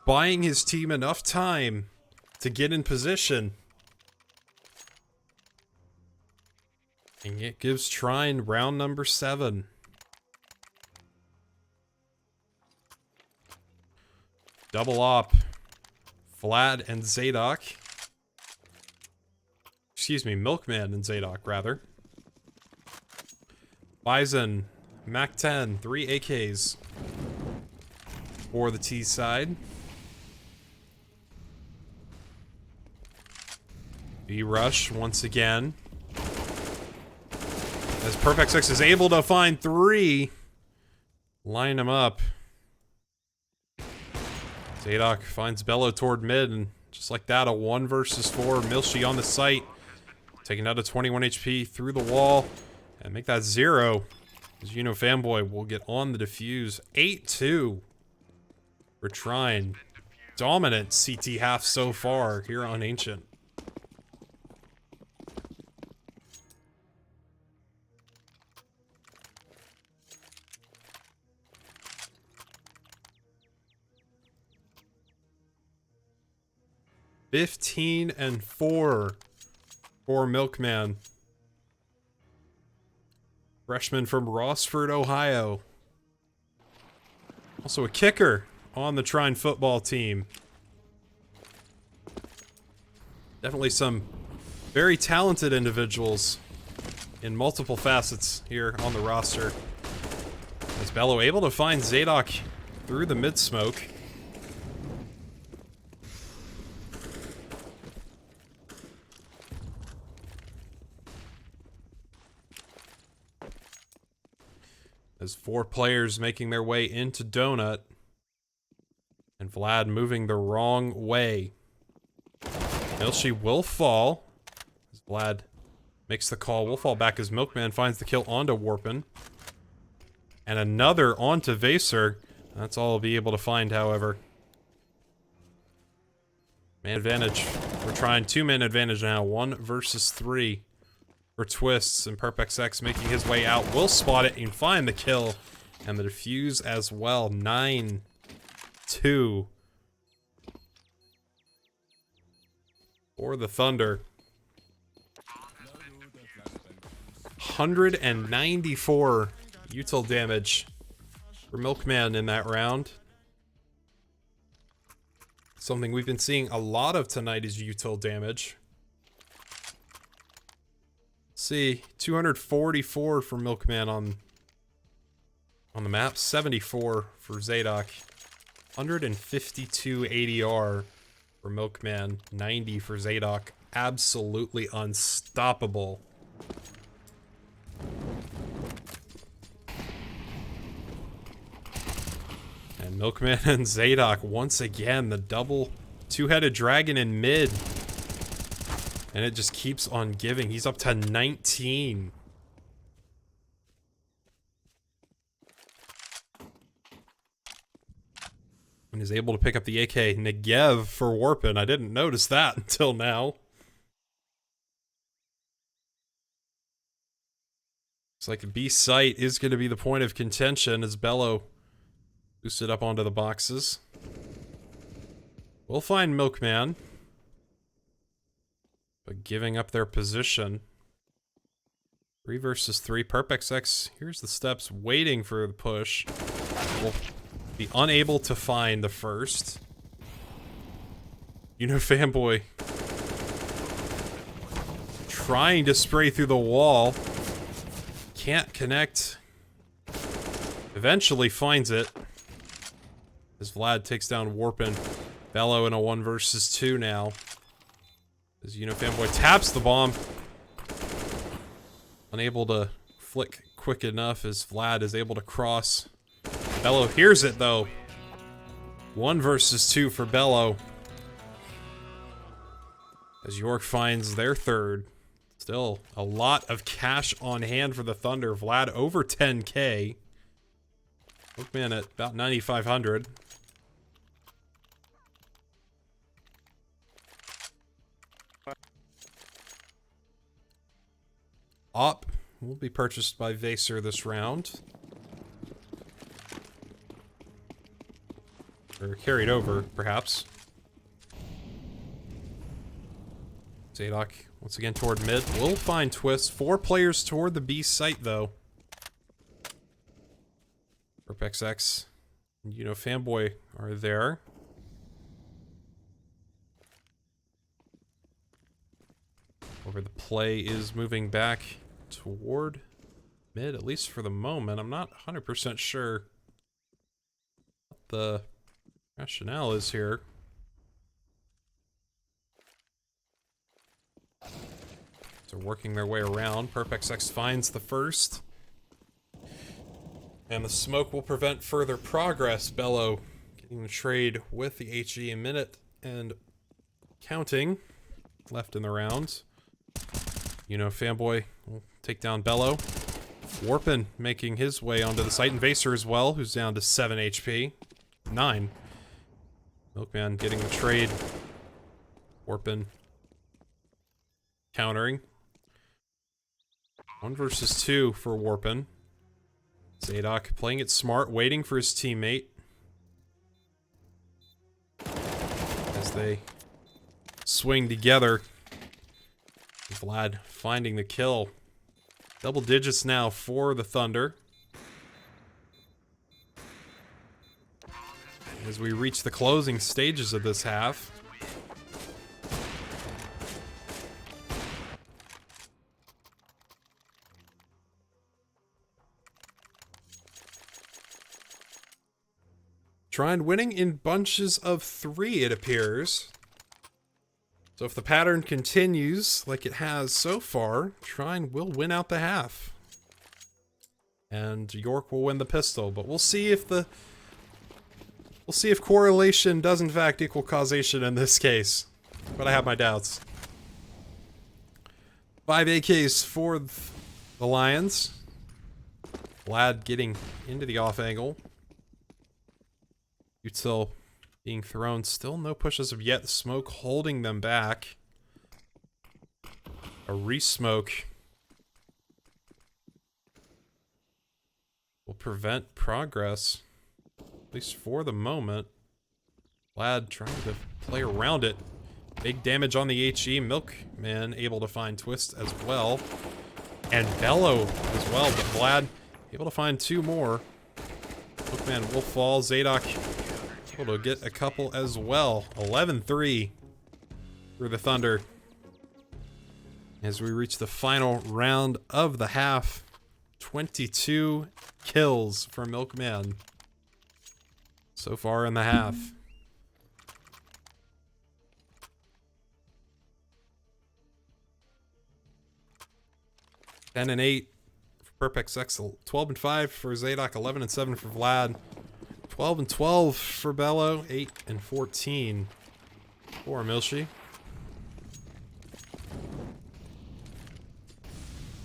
Buying his team enough time to get in position. And it gives Trine round number 7. Double op. Vlad and Zadok. Excuse me, Milkman and Zadok, rather. Bison. Mac 10, 3 AKs for the T side. B rush once again. As Perpex is able to find 3. Line him up. Zadok finds Bello toward mid, and just like that, a 1 versus 4. Milshi on the site. Taking out a 21 HP through the wall. And make that 0. As you know, Fanboy will get on the defuse. 8-2 for Trine. Dominant CT half so far here on Ancient. (15-4) for Milkman. Freshman from Rossford, Ohio. Also a kicker on the Trine football team. Definitely some very talented individuals in multiple facets here on the roster. As Bello able to find Zadok through the mid-smoke. As 4 players making their way into Donut. And Vlad moving the wrong way. Milshi will fall. As Vlad makes the call. Will fall back as Milkman finds the kill onto Warpin. And another onto Vaser. That's all he'll be able to find, however. Man advantage. We're trying 2-man advantage now. 1 versus 3 for Twists. And PerpXX making his way out. Will spot it and find the kill. And the defuse as well. 9-2. For the Thunder. 194 util damage for Milkman in that round. Something we've been seeing a lot of tonight is util damage. Let's see, 244 for Milkman on the map, 74 for Zadok, 152 ADR for Milkman, 90 for Zadok. Absolutely unstoppable. And Milkman and Zadok once again, the double two-headed dragon in mid. And it just keeps on giving. He's up to 19. And is able to pick up the AK Negev for Warpin. I didn't notice that until now. Looks like B site is going to be the point of contention as Bello boosted up onto the boxes. We'll find Milkman. But giving up their position. 3 versus 3. PerpXX, here's the steps, waiting for the push. Will be unable to find the first. Fanboy trying to spray through the wall. Can't connect. Eventually finds it. As Vlad takes down Warpin. Bello in a 1 versus 2 now. As Fanboy taps the bomb. Unable to flick quick enough as Vlad is able to cross. Bello hears it though. 1 versus 2 for Bello. As York finds their third. Still a lot of cash on hand for the Thunder. Vlad over 10k. Milkman at about 9,500. Op will be purchased by Vaser this round. Or carried over, perhaps. Zadok once again toward mid. Will find Twist. 4 players toward the B site, though. PerpXX and Fanboy are there. Over the play is moving back toward mid, at least for the moment. I'm not 100% sure what the rationale is here. So working their way around. PerpXX finds the first. And the smoke will prevent further progress. Bello getting the trade with the HE a minute and counting left in the round. Fanboy will take down Bello. Warpin making his way onto the site. Vaser as well, who's down to 7 HP. 9. Milkman getting the trade. Warpin countering. 1 versus 2 for Warpin. Zadok playing it smart, waiting for his teammate. As they swing together. Vlad finding the kill. Double digits now for the Thunder. As we reach the closing stages of this half. Trine winning in bunches of 3, it appears. So if the pattern continues like it has so far, Trine will win out the half. And York will win the pistol. But we'll see if the We'll see if correlation does in fact equal causation in this case. But I have my doubts. 5 AKs for the Lions. Vlad getting into the off angle. Util being thrown. Still no pushes of yet. Smoke holding them back. A re-smoke will prevent progress, at least for the moment. Vlad trying to play around it. Big damage on the HE. Milkman able to find Twist as well. And Bellow as well, but Vlad able to find 2 more. Milkman will fall. Zadok able to get a couple as well. 11-3 for the Thunder. As we reach the final round of the half. 22 kills for Milkman so far in the half. and 8 for Perpex X, 12 and 5 for Zadok, 11 and 7 for Vlad, 12 and 12 for Bello, 8 and 14 for Milshi.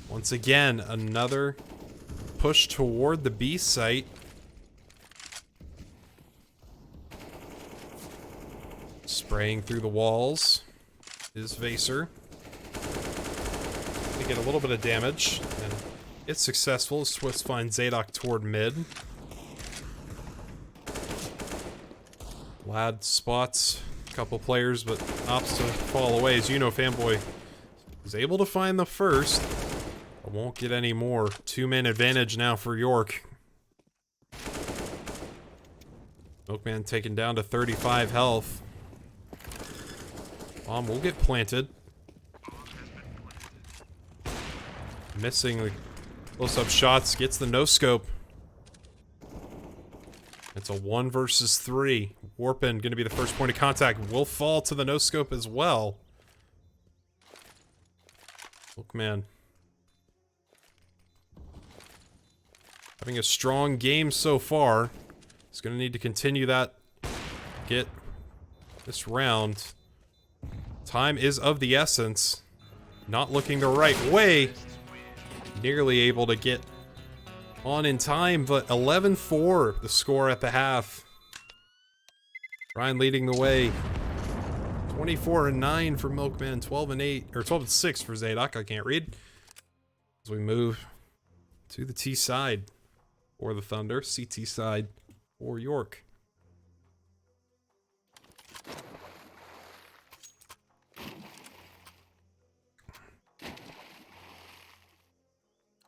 Once again, another push toward the B site. Spraying through the walls is Vaser. They get a little bit of damage, and it's successful as Twist finds Zadok toward mid. Vlad spots a couple players, but opts to fall away as Fanboy is able to find the first. But won't get any more. 2-man advantage now for York. Milkman taken down to 35 health. Bomb will get planted. Missing the close-up shots. Gets the no-scope. It's a 1 versus 3. Warpin going to be the first point of contact. Will fall to the no-scope as well. Milkman having a strong game so far. He's going to need to continue that. Get this round. Time is of the essence. Not looking the right way. Nearly able to get on in time, but 11-4 the score at the half. Trine leading the way. 24 and 9 for Milkman, 12 and 8, or 12 and 6 for Zadok. I can't read. As we move to the T side for the Thunder, CT side for York.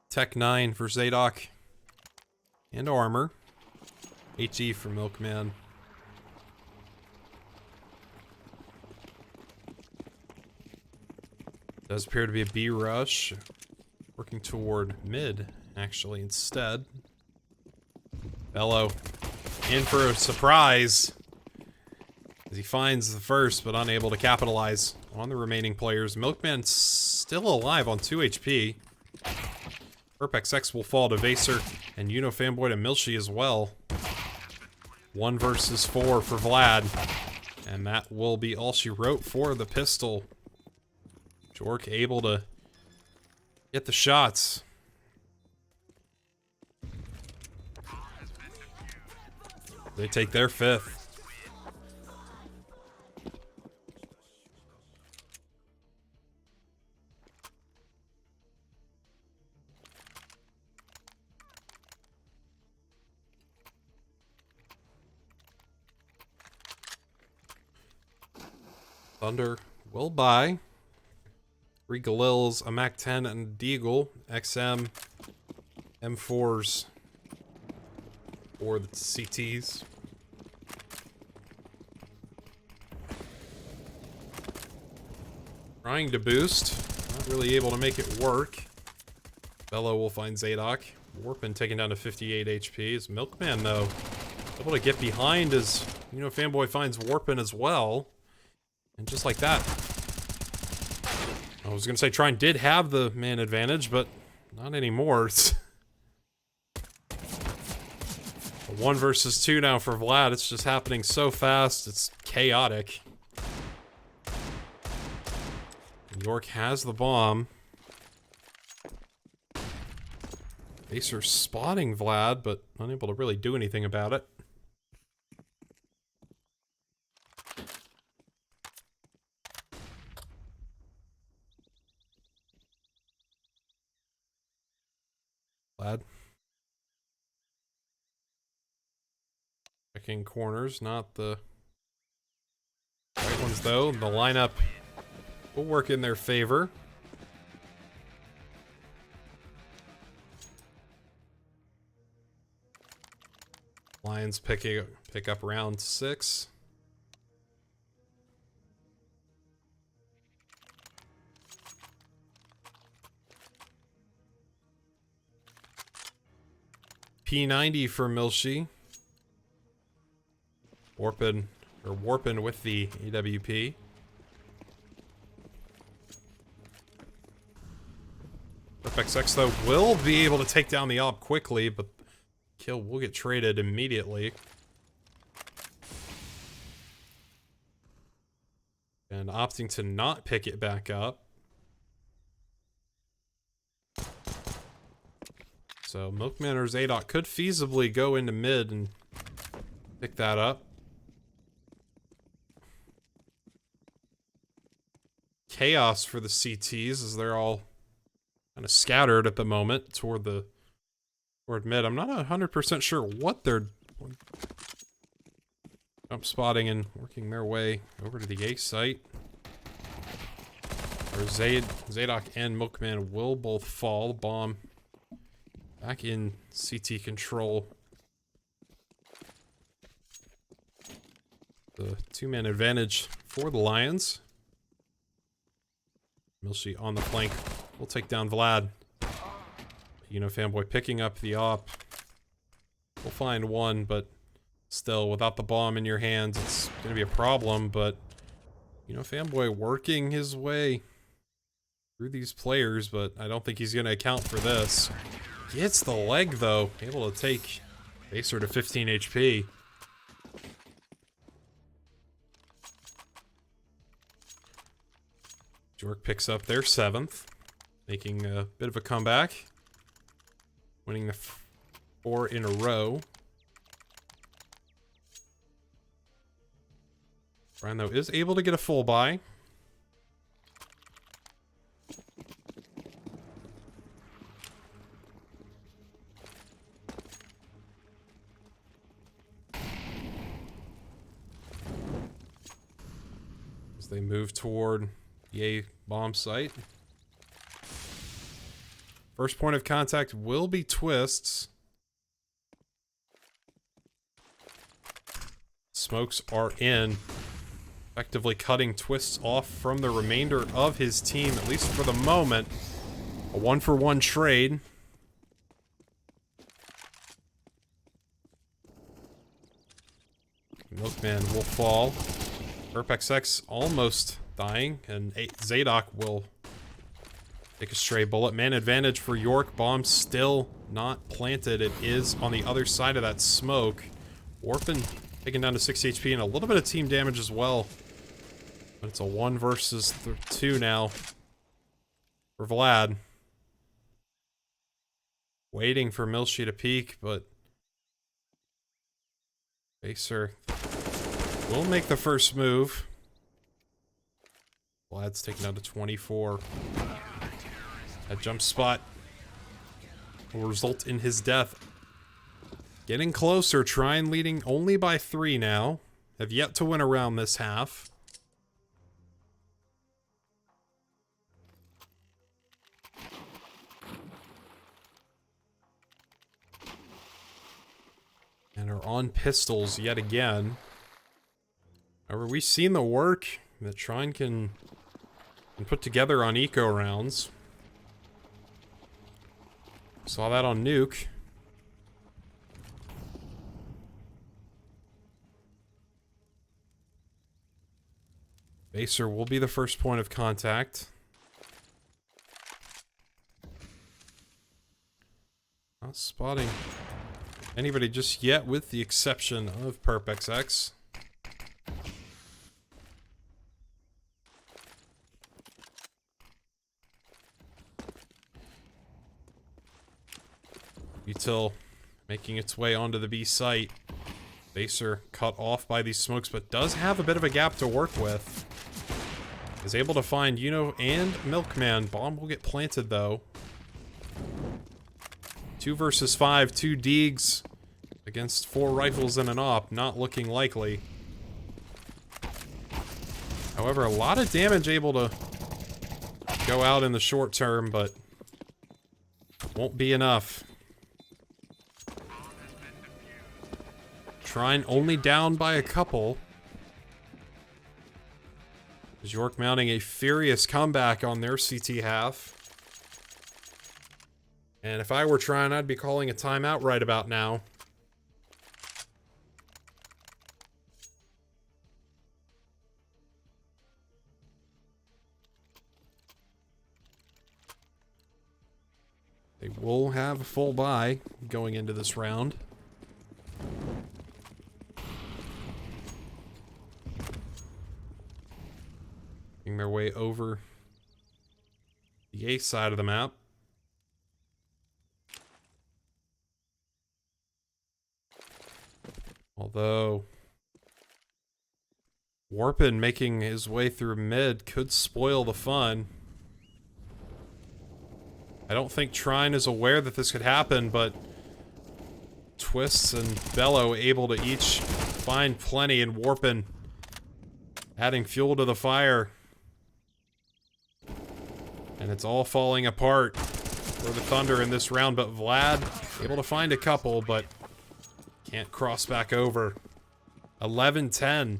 Tech 9 for Zadok. And armor. HE for Milkman. Does appear to be a B rush. Working toward mid, actually, instead. Bello in for a surprise. As he finds the first, but unable to capitalize on the remaining players. Milkman still alive on 2 HP. Perpex X will fall to Vaser and Fanboy to Milshi as well. 1 versus 4 for Vlad. And that will be all she wrote for the pistol. Jork able to get the shots. They take their 5th. Thunder will buy 3 Galils, a MAC-10, and a Deagle, XM, M4s for the CTs. Trying to boost, not really able to make it work. Bello will find Zadok. Warpin taken down to 58 HP. Is Milkman, though, able to get behind as Fanboy finds Warpin as well. And just like that. I was going to say Trine did have the man advantage, but not anymore. 1 versus 2 now for Vlad. It's just happening so fast. It's chaotic. York has the bomb. Acer spotting Vlad, but unable to really do anything about it. Vlad. Checking corners, not the right ones though. The lineup will work in their favor. Lions pick up round 6. P90 for Milshi. Warping with the AWP. FXX though will be able to take down the op quickly, but kill will get traded immediately. And opting to not pick it back up. So Milkman or Zadok could feasibly go into mid and pick that up. Chaos for the CTs as they're all kind of scattered at the moment toward mid. I'm not 100% sure what they're jump spotting and working their way over to the A site. Or Zadok and Milkman will both fall. Bomb back in CT control. The 2-man advantage for the Lions. Milshi on the flank will take down Vlad. Fanboy picking up the op. We'll find one, but still, without the bomb in your hands, it's going to be a problem. But Fanboy working his way through these players, but I don't think he's going to account for this. Gets the leg, though. Able to take Acer to 15 HP. York picks up their 7th, making a bit of a comeback. Winning the 4 in a row. Trine, though, is able to get a full buy. As they move toward the A bomb site. First point of contact will be Twists. Smokes are in. Effectively cutting Twists off from the remainder of his team, at least for the moment. A 1-for-1 trade. Milkman will fall. XXX almost dying, and Zadok will take a stray bullet. Man advantage for York. Bomb still not planted. It is on the other side of that smoke. Warpin taken down to 6 HP and a little bit of team damage as well. But it's a 1 versus 2 now for Vlad. Waiting for Milshi to peek, but Acer will make the first move. Vlad's taken down to 24. That jump spot will result in his death. Getting closer. Trine leading only by 3 now. Have yet to win a round this half. And are on pistols yet again. However, we've seen the work that Trine can put together on eco rounds. Saw that on Nuke. Acer will be the first point of contact. Not spotting anybody just yet, with the exception of PerpXX. Util making its way onto the B site. Vaser cut off by these smokes, but does have a bit of a gap to work with. Is able to find Uno and Milkman. Bomb will get planted though. 2 versus 5, 2 Deegs against 4 rifles and an op. Not looking likely. However, a lot of damage able to go out in the short term, but won't be enough. Trine only down by a couple. As York mounting a furious comeback on their CT half. And if I were Trine, I'd be calling a timeout right about now. They will have a full buy going into this round. Making their way over the A side of the map. Although Warpin making his way through mid could spoil the fun. I don't think Trine is aware that this could happen, but Twists and Bellow able to each find plenty, and Warpin adding fuel to the fire. And it's all falling apart for the Thunder in this round, but Vlad able to find a couple, but can't cross back over. 11-10.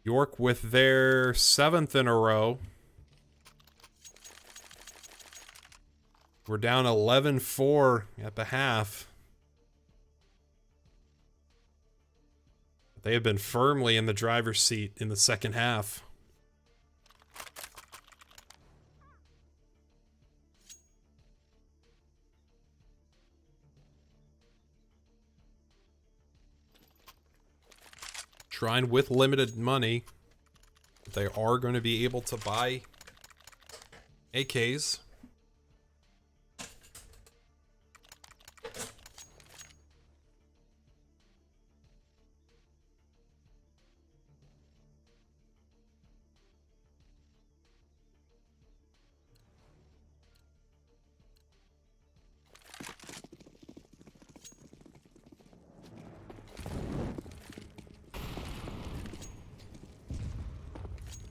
York with their 7th in a row. We're down 11-4 at the half. They have been firmly in the driver's seat in the second half. Trine with limited money, but they are going to be able to buy AKs.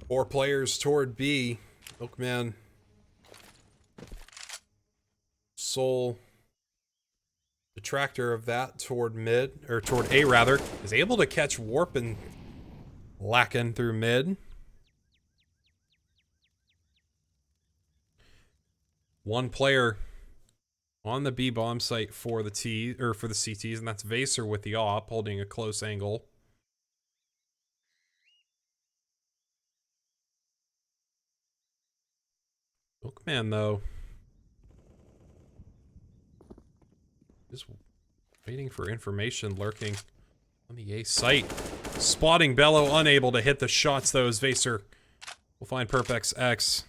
Four players toward B. Milkman, sole detractor of that toward mid, or toward A rather, is able to catch Warp and Lacken through mid. One player on the B bomb site for the for the CTs, and that's Vaser with the op holding a close angle. Milkman, though, is waiting for information, lurking on the A site. Spotting Bellow, unable to hit the shots, though, as Vaser will find PerpXX.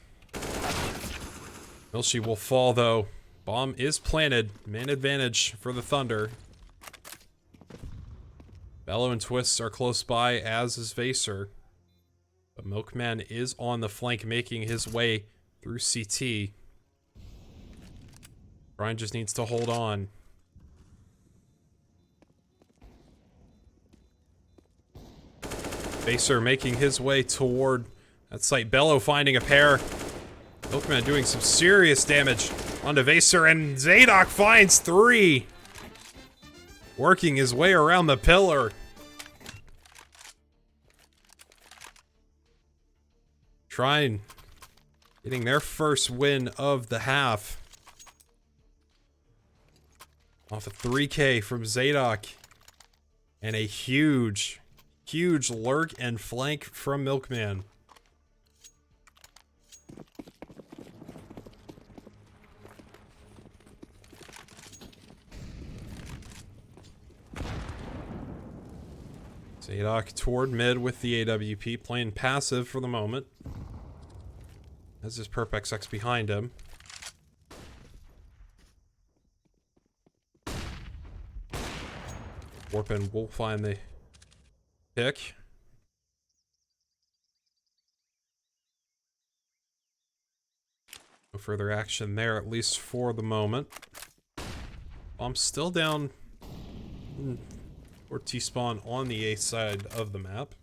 Milshi will fall, though. Bomb is planted. Man advantage for the Thunder. Bellow and Twists are close by, as is Vaser. But Milkman is on the flank, making his way through CT. Trine just needs to hold on. Vaser making his way toward that site. Bellow finding a pair. Milkman doing some serious damage onto Vaser, and Zadok finds 3. Working his way around the pillar. Trine getting their first win of the half. Off a 3K from Zadok. And a huge, huge lurk and flank from Milkman. Zadok toward mid with the AWP, playing passive for the moment. As his Perp XX behind him. Warpin will find the pick. No further action there, at least for the moment. I'm still down or T-spawn on the A side of the map.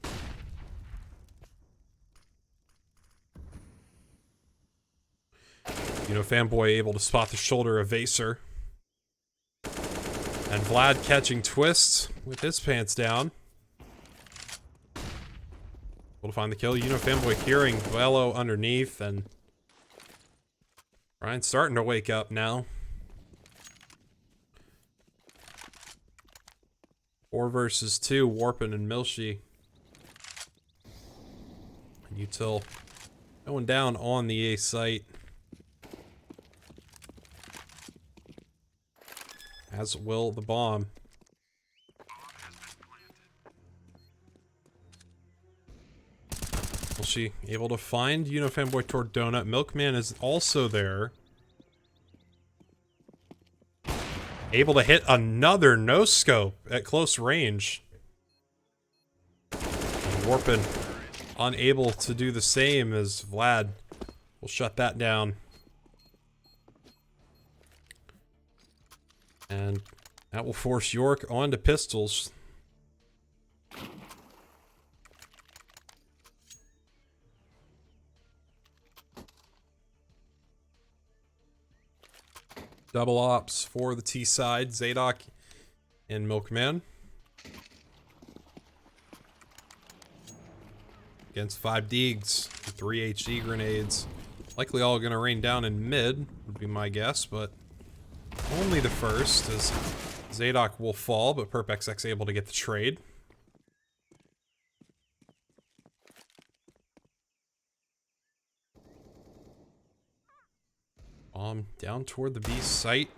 You know, Fanboy able to spot the shoulder of Vaser. And Vlad catching twists with his pants down. Able to find the kill. You know, Fanboy hearing Velo underneath, and Trine's starting to wake up now. 4 versus 2, Warpin and Milshi. And Util going down on the A site. As will the bomb. Milshi able to find Fanboy toward Donut. Milkman is also there. Able to hit another no-scope at close range. And Warpin unable to do the same, as Vlad will shut that down. And that will force York onto pistols. Double ops for the T side, Zadok and Milkman. Against 5 Deegs, 3 HE grenades. Likely all gonna rain down in mid, would be my guess, but only the first, as Zadok will fall, but Perp XX able to get the trade. Bomb down toward the B site.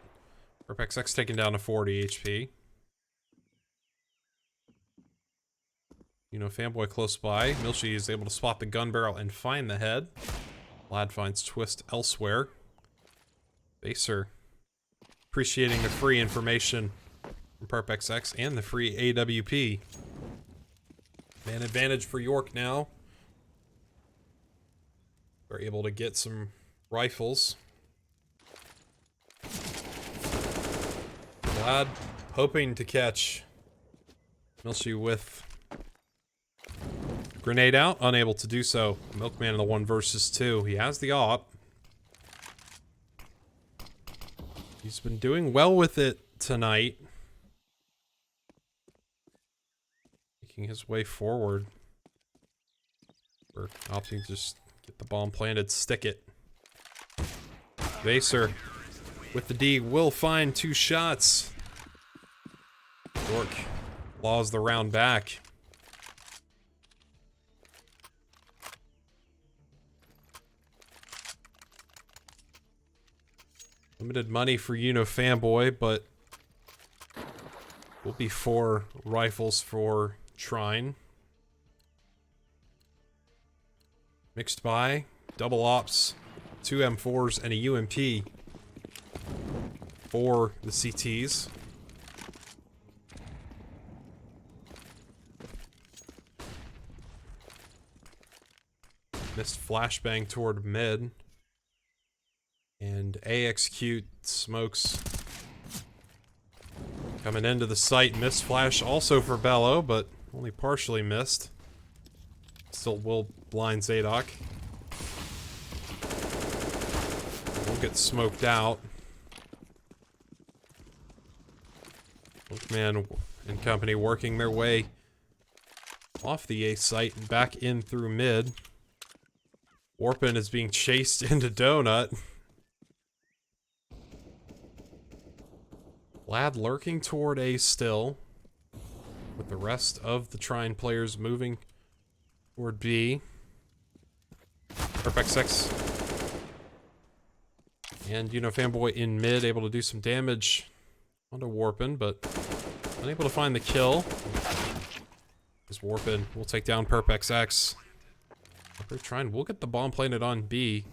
Perp XX taken down to 40 HP. Fanboy close by. Milshi is able to spot the gun barrel and find the head. Vlad finds Twist elsewhere. Vaser appreciating the free information from Perp XX and the free AWP. Man advantage for York now. They're able to get some rifles. Vlad hoping to catch Milshi with grenade out, unable to do so. Milkman in the 1 versus 2. He has the op. He's been doing well with it tonight. Making his way forward. We're opting to just get the bomb planted, stick it. Vaser with the D will find 2 shots. York claws the round back. Limited money for Fanboy, but will be 4 rifles for Trine. Mixed by double ops, 2 M4s, and a UMP for the CTs. Missed flashbang toward mid. And A execute smokes coming into the site. Missed flash also for Bello, but only partially missed. Still will blind Zadok. Will get smoked out. Milkman and company working their way off the A site and back in through mid. Warpin is being chased into Donut. Vlad lurking toward A still, with the rest of the Trine players moving toward B. Perp XX and Fanboy in mid, able to do some damage onto Warpin, but unable to find the kill. Just Warpin. We'll take down PerpXX. Trine, we'll get the bomb planted on B.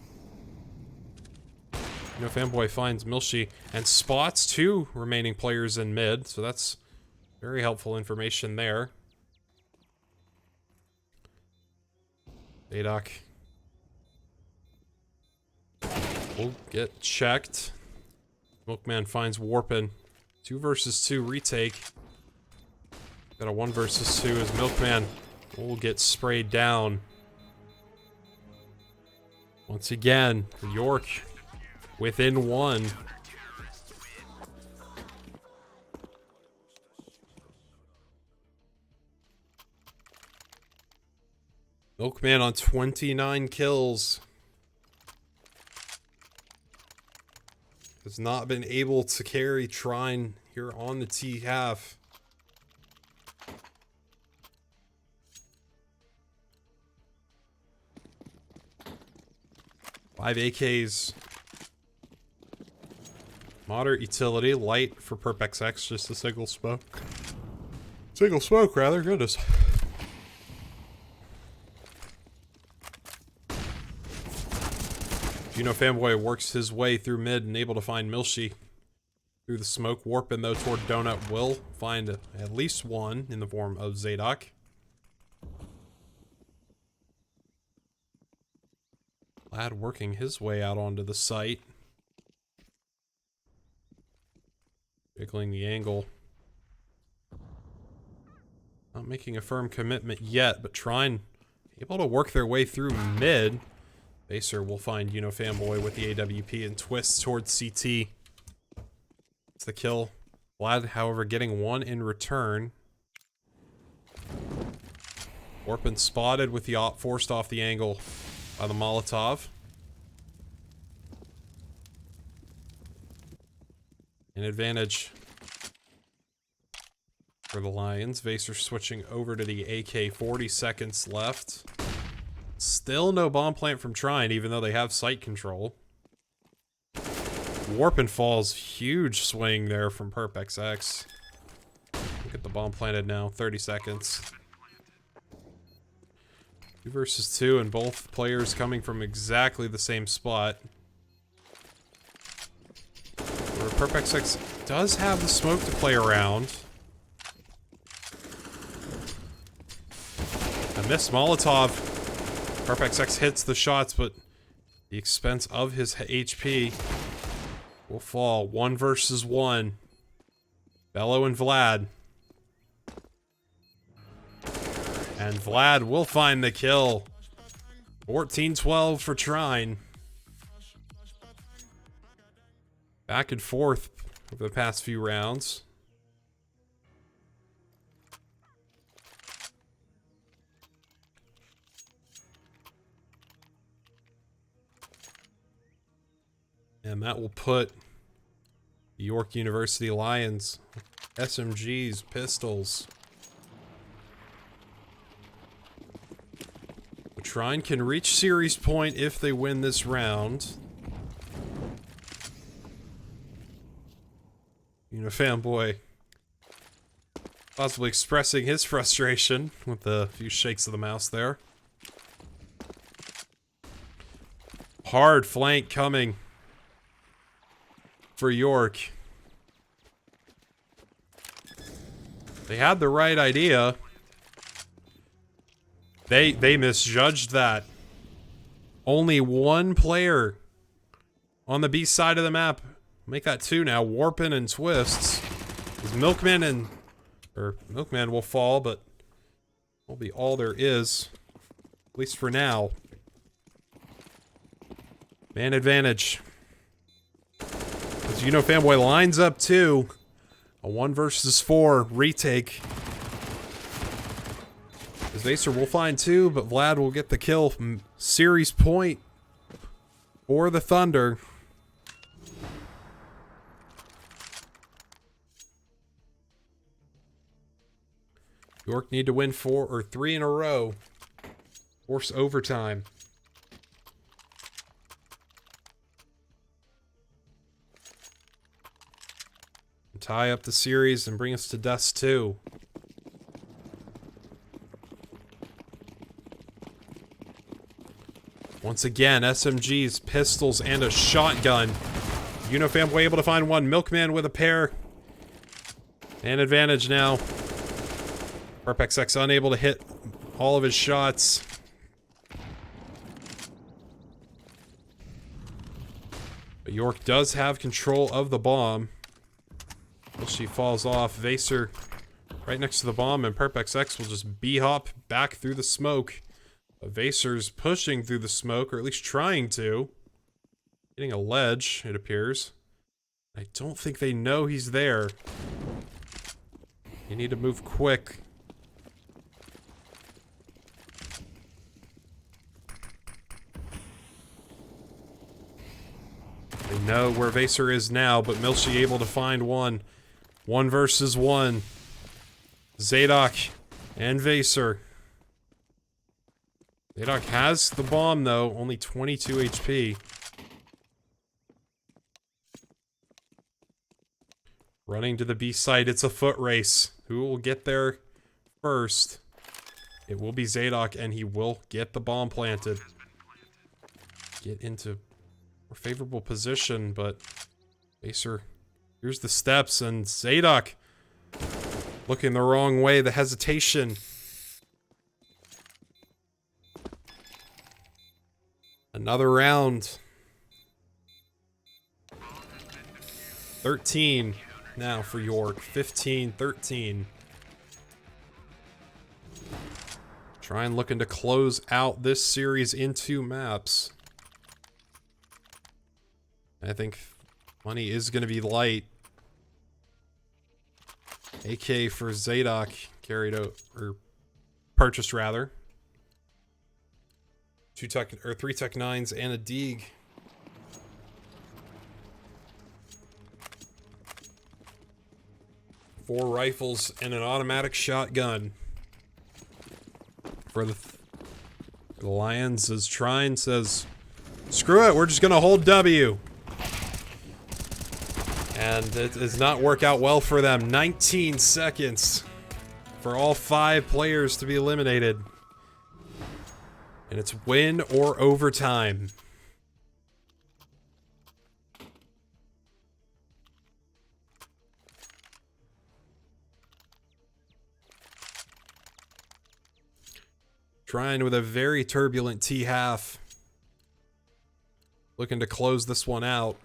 You know, Fanboy finds Milshi and spots 2 remaining players in mid, so that's very helpful information there. Zadok will get checked. Milkman finds Warpin. 2 versus 2 retake. Got a 1 versus 2 as Milkman will get sprayed down. Once again, York within 1. Milkman on 29 kills. Has not been able to carry Trine here on the T half. Five AKs. Moderate utility, light for PerpXX, just a single smoke. Single smoke, rather, goodness. Gino Fanboy works his way through mid and able to find Milshi through the smoke. Warpin, though, toward Donut will find at least 1 in the form of Zadok. Lad working his way out onto the site. Jiggling the angle. Not making a firm commitment yet, but Trine able to work their way through mid. Baser will find Fanboy with the AWP and twists towards CT. It's the kill. Vlad, however, getting 1 in return. Warpin spotted with the op forced off the angle by the Molotov. An advantage for the Lions. Vaser switching over to the AK, 40 seconds left. Still no bomb plant from Trine, even though they have site control. Warpin falls, huge swing there from PerpXX. Look at the bomb planted now, 30 seconds. 2 versus 2, and both players coming from exactly the same spot. Where PerpXX does have the smoke to play around. A missed Molotov. PerpXX hits the shots, but the expense of his HP will fall. 1 versus 1. Bello and Vlad. And Vlad will find the kill. 14-12 for Trine. Back and forth over the past few rounds. And that will put the York University Lions, SMGs, pistols. The Trine can reach series point if they win this round. Fanboy possibly expressing his frustration with a few shakes of the mouse there. Hard flank coming for York. They had the right idea. They misjudged that. Only 1 player on the B side of the map. Make that 2 now. Warpin and Twists. Milkman will fall, but will be all there is. At least for now. Man advantage. As Fanboy lines up 2. A 1 versus 4 retake. As Vaser will find 2, but Vlad will get the kill. Series point for the Thunder. York need to win 4 or 3 in a row. Force overtime. Tie up the series and bring us to Dust 2. Once again, SMGs, pistols, and a shotgun. Fanboy able to find one. Milkman with a pair. And advantage now. PerpXX unable to hit all of his shots. But York does have control of the bomb. Well, she falls off. Vaser right next to the bomb, and PerpXX will just B-hop back through the smoke. But Vaser's pushing through the smoke, or at least trying to. Getting a ledge, it appears. I don't think they know he's there. You need to move quick. They know where Vaser is now, but Milshi able to find one. 1 versus 1. Zadok and Vaser. Zadok has the bomb, though. Only 22 HP. Running to the B site. It's a foot race. Who will get there first? It will be Zadok, and he will get the bomb planted. Get into more favorable position, but Vaser, here's the steps, and Zadok looking the wrong way, the hesitation. Another round. 13 now for York. 15-13. Trine looking to close out this series in 2 maps. I think money is going to be light. AK for Zadok carried out, or purchased rather. 3 Tech 9s and a Deeg. Four rifles and an automatic shotgun for the Lions, as Trine says, screw it, we're just gonna hold W. And it does not work out well for them. 19 seconds for all 5 players to be eliminated. And it's win or overtime. Trine with a very turbulent T-half. Looking to close this one out.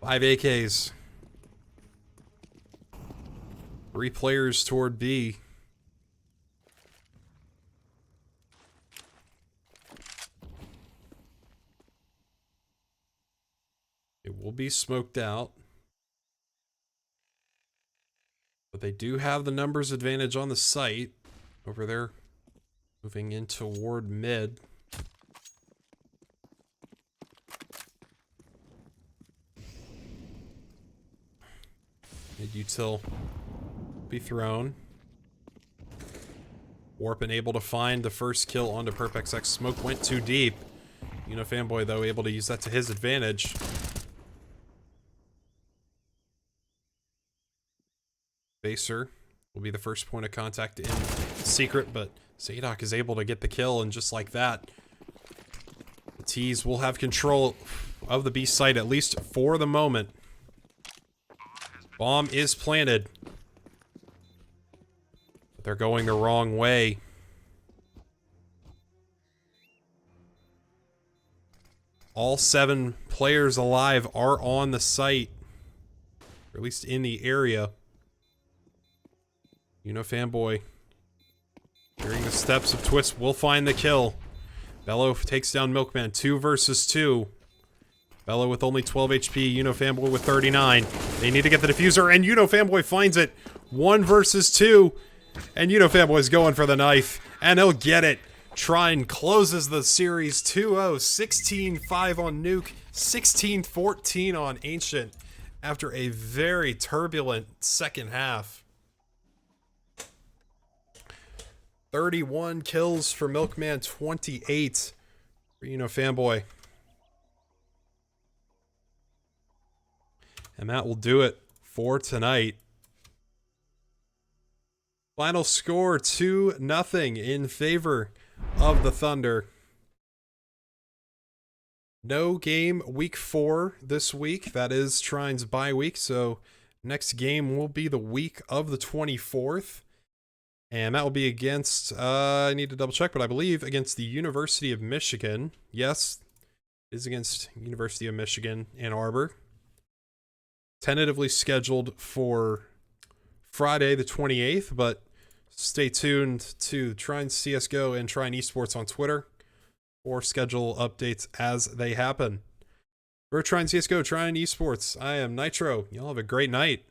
Five AKs. 3 players toward B. It will be smoked out. But they do have the numbers advantage on the site. Over there, moving in toward mid. Mid-util be thrown. Warpin able to find the first kill onto PerpXX. Smoke went too deep. Fanboy, though, able to use that to his advantage. Vaser will be the first point of contact in secret, but Zadok is able to get the kill, and just like that, the T's will have control of the B site, at least for the moment. Bomb is planted. But they're going the wrong way. All 7 players alive are on the site, or at least in the area. Fanboy, hearing the steps of Twist, will find the kill. Bello takes down Milkman. 2 versus 2. Bello with only 12 HP. Fanboy with 39. They need to get the diffuser, and Fanboy finds it. 1 versus 2. And Fanboy's going for the knife, and he'll get it. Trine closes the series 2-0. 16-5 on Nuke. 16-14 on Ancient. After a very turbulent second half. 31 kills for Milkman, 28 for Fanboy. And that will do it for tonight. Final score 2-0 in favor of the Thunder. No game week 4 this week. That is Trine's bye week. So next game will be the week of the 24th. And that will be against, I need to double check, but I believe against the University of Michigan. Yes, it is against University of Michigan, Ann Arbor. Tentatively scheduled for Friday the 28th, but stay tuned to Trine CSGO and Trine Esports on Twitter for schedule updates as they happen. For Trine CSGO, Trine Esports, I am Nitro. Y'all have a great night.